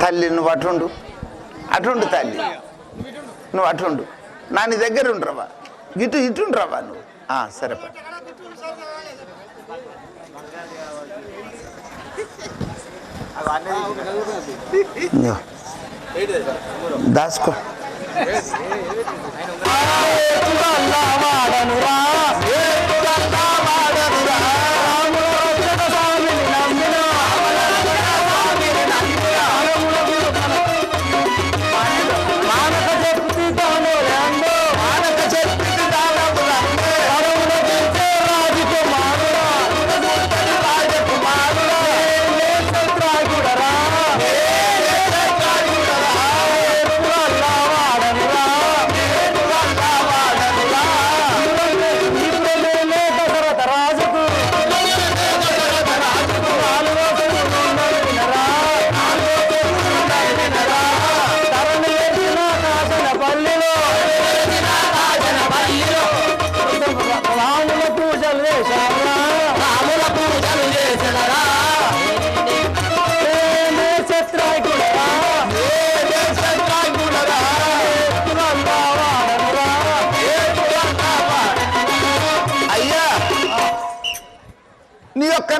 తల్లి నువ్వు అటుండు తల్లి నువ్వు అటుండు. నా నీ దగ్గర ఉండరావా? ఇటుండ్రావా నువ్వు? సరే దాసుకో.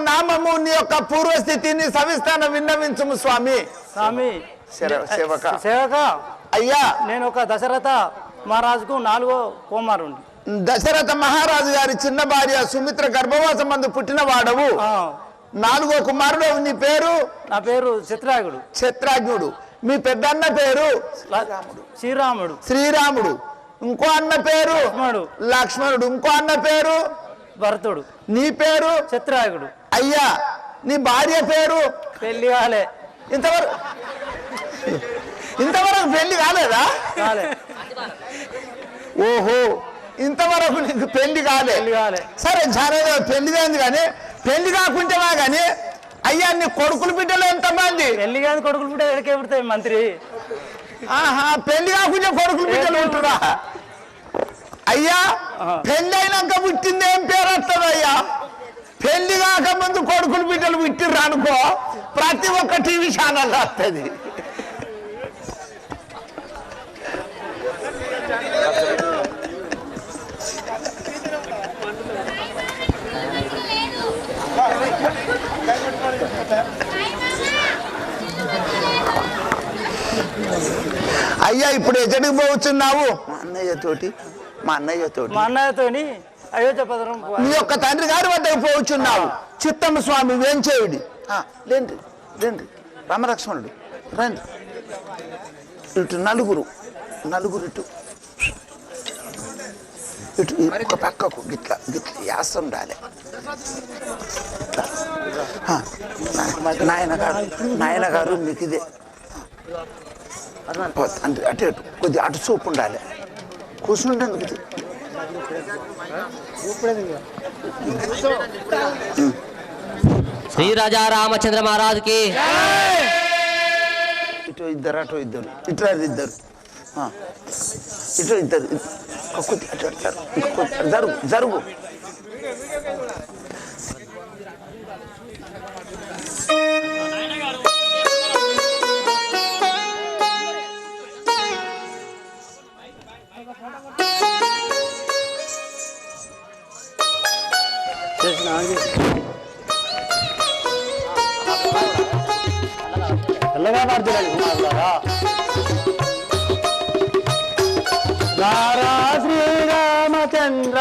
నామము నీ యొక్క పూర్వస్థితిని సవిస్తాన విన్నవించుము స్వామి. స్వామి సేవక సేవక అయ్యా, నేను ఒక దశరథ మహారాజుకు 4వ కుమారుణ్ణి. దశరథ మహారాజు గారి చిన్న భార్య సుమిత్ర గర్భవాసం మందు పుట్టిన వాడవు. 4వ కుమారుడు. నీ పేరు? నా పేరు చిత్రాయుడు. క్షత్రాజ్ఞుడు. మీ పెద్దన్న పేరు? శ్రీరాముడు. శ్రీరాముడు. ఇంకో అన్న పేరు? లక్ష్మణుడు. ఇంకో అన్న పేరు? భరతుడు. నీ పేరు? చిత్రాయుడు. అయ్యా, నీ భార్య పేరు? పెళ్లి కాలే. ఇంతవరకు పెళ్లి కాలేదా? ఓహో, ఇంతవరకు నీకు పెళ్లి కాలే. సరే సరే, పెళ్లి కాదు కానీ పెళ్లి కాకుంటేవా కానీ అయ్యా, నీ కొడుకులు బిడ్డలు ఎంతమంది? పెళ్లి కాదు కొడుకులు బిడ్డ ఎక్కడికే పుడతాయి మంత్రి. ఆహా, పెళ్లి కాకుంటే కొడుకులు బిడ్డలు ఉంటురా? అయ్యా, పెళ్లి అయినాక పుట్టింది ఏం పేరు వస్తుంది అయ్యా? పెళ్లి కాకముందు కొడుకులు బిడ్డలు పుట్టిర్రు అనుకో, ప్రతి ఒక్క టీవీ ఛానల్ వస్తుంది. అయ్యా, ఇప్పుడు ఎక్కడికి పోవచ్చున్నావు? మా అన్నయ్యతోని అయోధ్యపదరం నీ యొక్క తండ్రి గారి వద్దకు పోవచ్చున్నావు. చిత్తమ్మ స్వామి వేంచేయుడి. లేండి లేండి, రామలక్ష్మణుడు రండి. ఇటు నలుగురు ఇటు ఇటు ఒక పక్కకు గిట్ల గిట్ల యాస ఉండాలి. నాయన గారు మీకు ఇదే అటు ఇటు కొద్దిగా అటు చూపు ఉండాలి. కూర్చుంటాను కొద్ది. శ్రీ రాజా రామచంద్ర మహారాజుకి. ఇటు ఇద్దరు అటు ఇద్దరు ఇటు ఇద్దరు ఇటు ఇద్దరు కొద్ది అటు జరుగు జరుగు. తెల్లగా మార్చడానికి శ్రీరామచంద్ర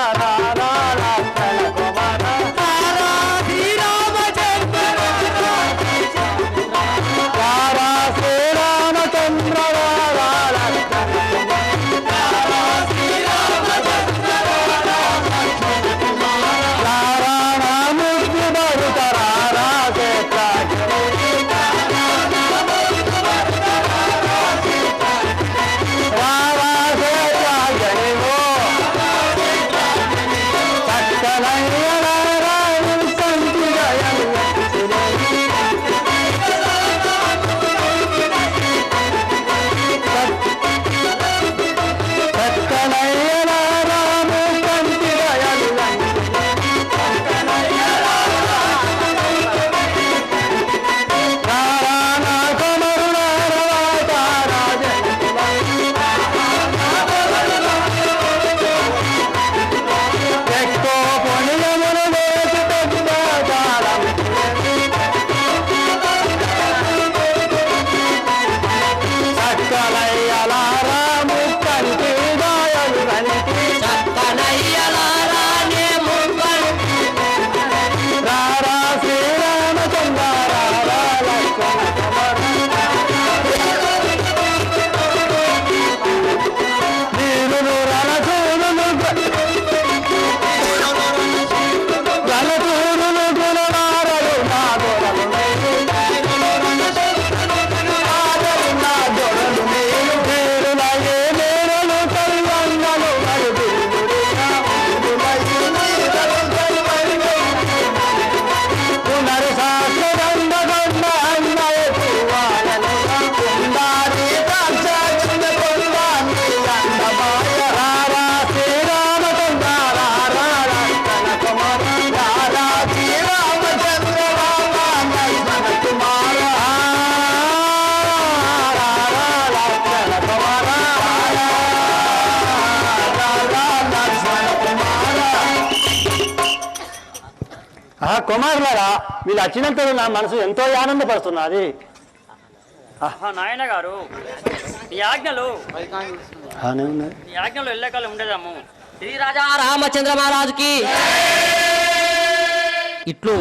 కుమారులారా వీళ్ళు వచ్చినంతలో నా మనసు ఎంతో ఆనందపడుతున్నది. నాయన గారు ఈ ఆజ్ఞలు ఎల్లకాలం ఉండేదాము. శ్రీ రాజా రామచంద్ర మహారాజుకి ఇట్లు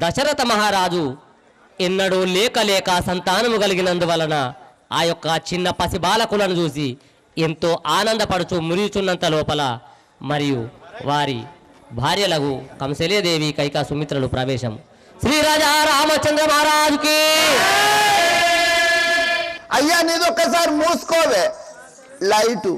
దశరథ మహారాజు ఎన్నడూ లేక సంతానము కలిగినందువలన ఆ యొక్క చిన్న పసి బాలకులను చూసి ఎంతో ఆనందపడుచు మురిచున్నంత లోపల మరియు వారి భార్యలకు కంసలేదేవి కైకా సుమిత్రలు ప్రవేశం. శ్రీ రాజా రామచంద్ర మహారాజుకి అయ్యా నీది ఒక్కసారి మూసుకోవే లైటు.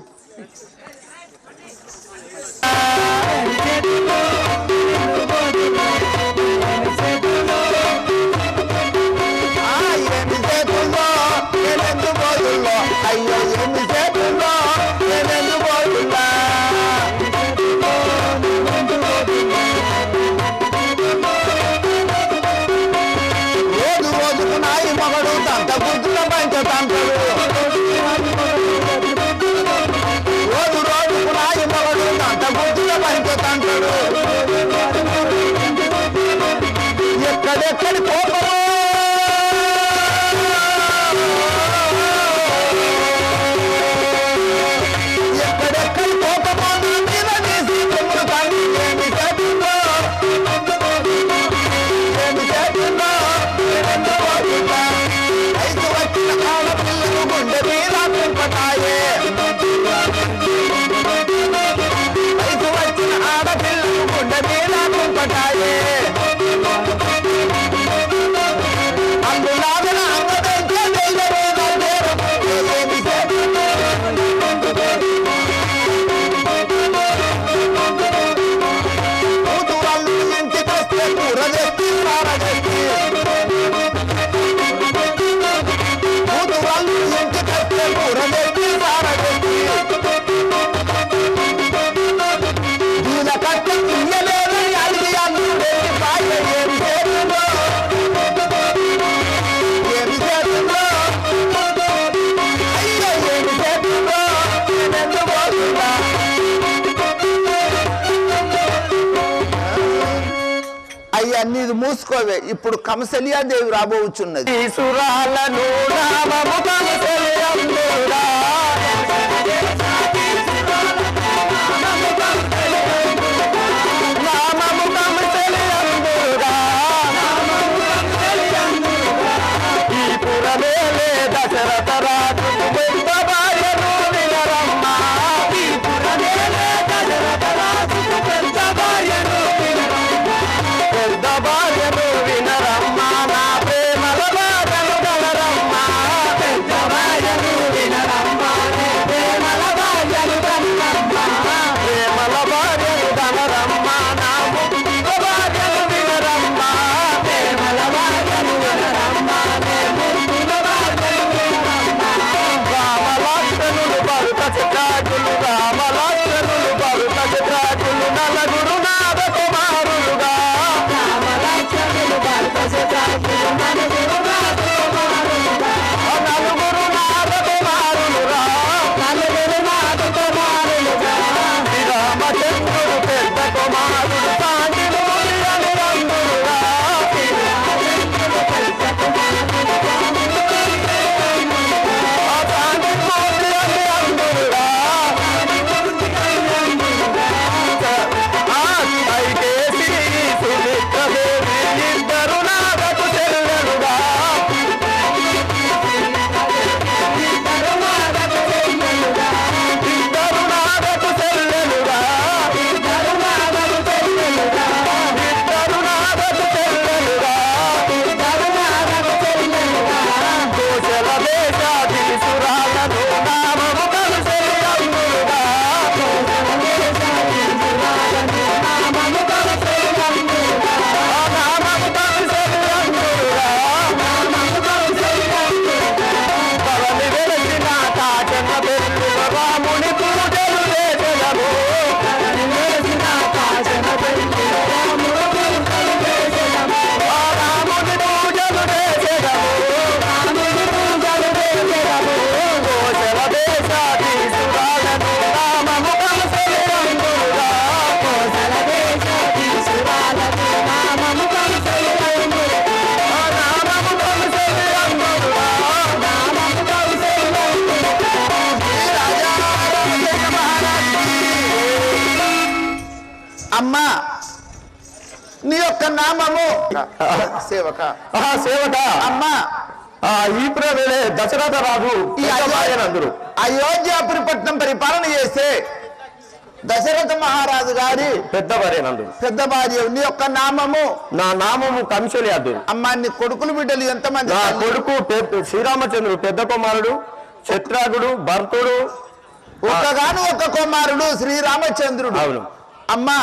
అయ్యో ఎన్ని చేతుల్లో నేనెందు పోతున్నా, రోజు రోజుకు నాయి మగడు తంత బుద్ధుల పంచ తంటాడు, రోజు రోజుకు నాయి మగడు తంత బుద్ధుల పంచ తంటాడు. ఎక్కడెక్కడి కోపం నీది మూసుకోవే. ఇప్పుడు కంసలియాదేవి రాబోచున్నది. నీ యొక్క నామము సేవక సేవక అమ్మా ఈ ప్రేమే దశరథ రాజు ఈ అయోధ్యాపురి పట్నం పరిపాలన చేస్తే దశరథ మహారాజు గారి పెద్ద భార్యనందుడు పెద్ద భార్య. నీ యొక్క నామము? నా నామము కంశల్యాదుడు. అమ్మా నీ కొడుకులు బిడ్డలు ఎంతమంది? నా కొడుకు శ్రీరామచంద్రుడు పెద్ద కుమారుడు, చిత్రాగుడు, భర్తుడు, ఒక్కగాను ఒక్క కుమారుడు శ్రీరామచంద్రుడు. అవును. అమ్మా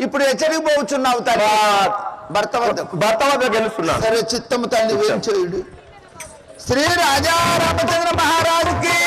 ఇప్పుడు ఎచ్చడికి పోవచ్చున్నావు తల్లి? భర్త వద్ద గెలుస్తున్నా. సరే చిత్తము తల్లి వేంచేయుడు. శ్రీ రాజా రామచంద్ర మహారాజుకి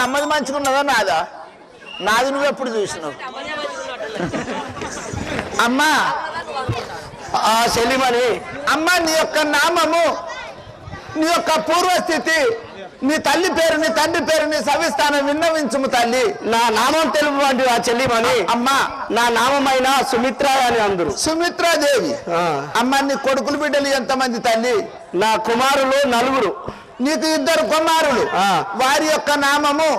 అమ్మది మంచుకున్నదా నాదా? నాది నువ్వు ఎప్పుడు చూసినావు? అమ్మా చెల్లిమని అమ్మ నీ యొక్క నామము, నీ యొక్క పూర్వస్థితి, నీ తల్లి పేరు, నీ తండ్రి పేరు, నీ సవిస్థానం విన్నవించుము తల్లి. నా నామం తెలుగు వంటి ఆ చెల్లిమని. అమ్మా నా నామమైన సుమిత్ర అని అందరు. సుమిత్రాదేవి. అమ్మ నీ కొడుకులు బిడ్డలు ఎంతమంది తల్లి? నా కుమారులు 4. నీకు 2 కుమారులు. వారి యొక్క నామము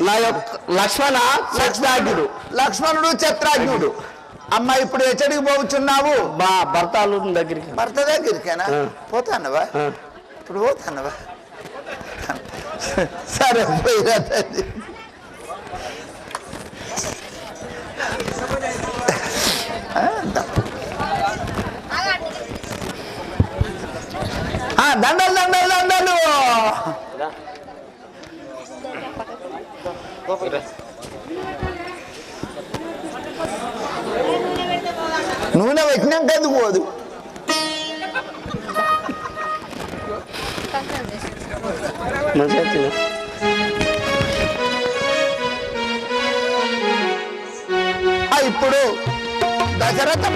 నా యొక్క లక్ష్మణుడు, లక్ష్మణుడు, చిత్రాజ్ఞుడు. అమ్మ ఇప్పుడు ఎచ్చడికి పోవచ్చున్నావు? మా భర్త దగ్గరికి. భర్త దగ్గరికేనా? పోతానవా? ఇప్పుడు పోతానవా? సరే పోయిరా తల్లి. దండలు దండలు దండలు. నూనె పెట్టినాక ఎందుకు పోదు. ఇప్పుడు దశరథ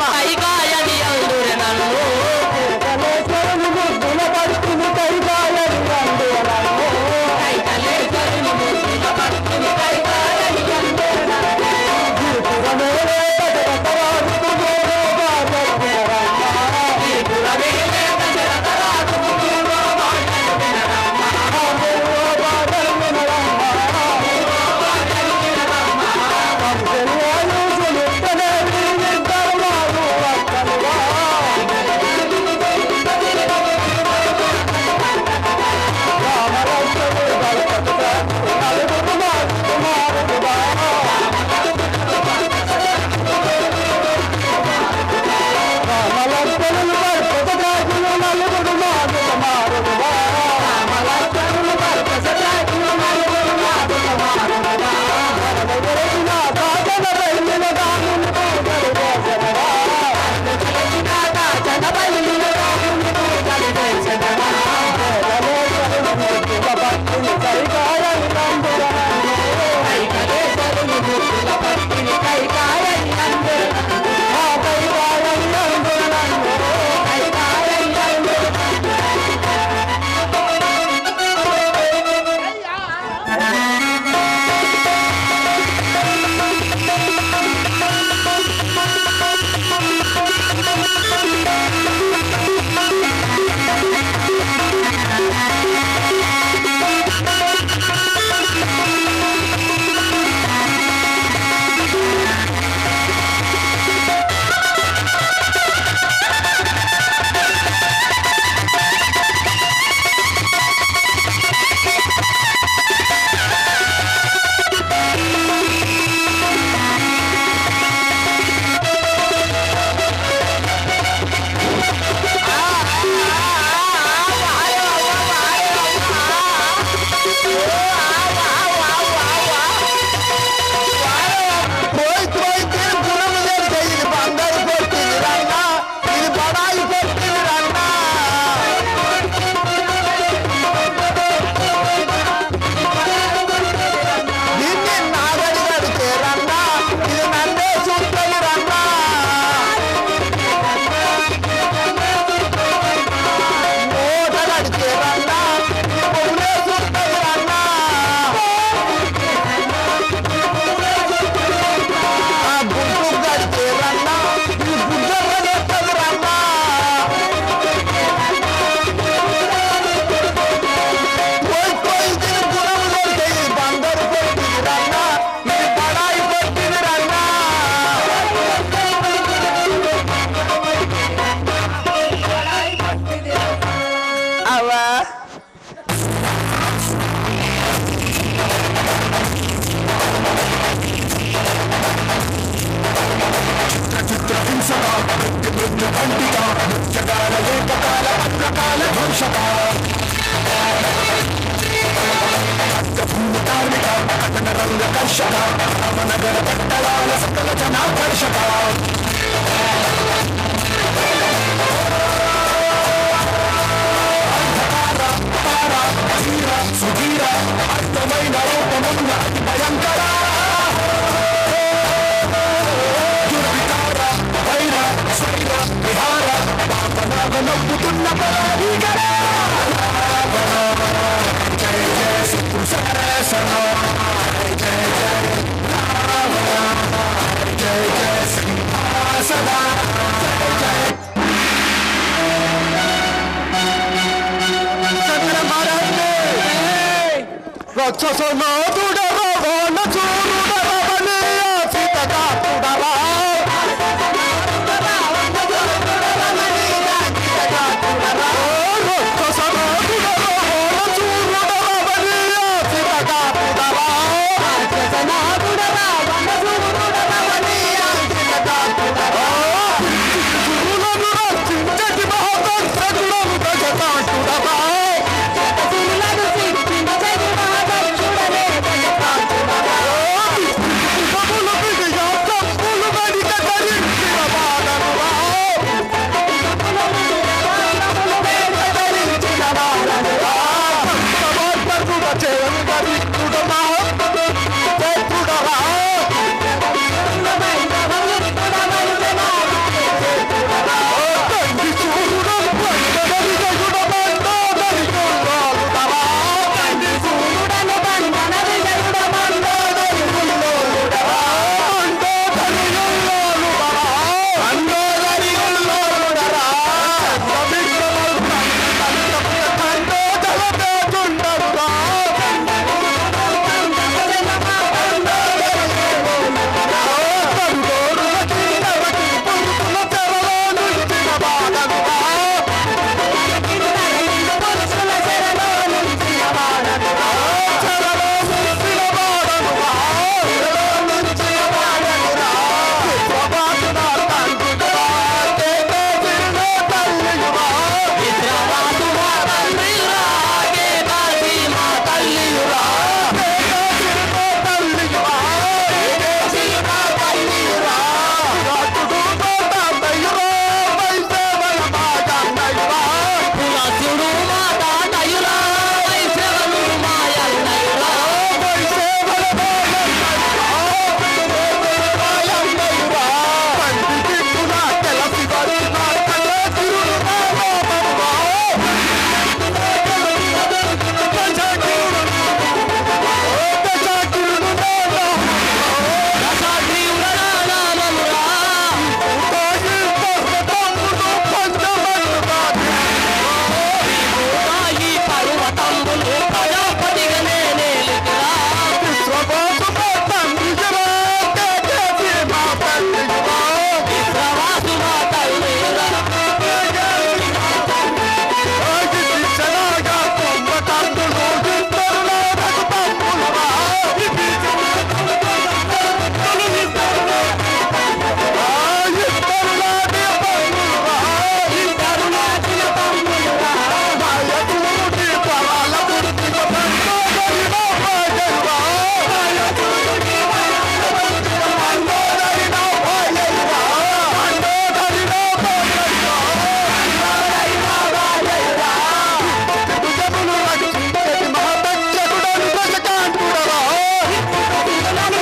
రాక్షసనాథుడా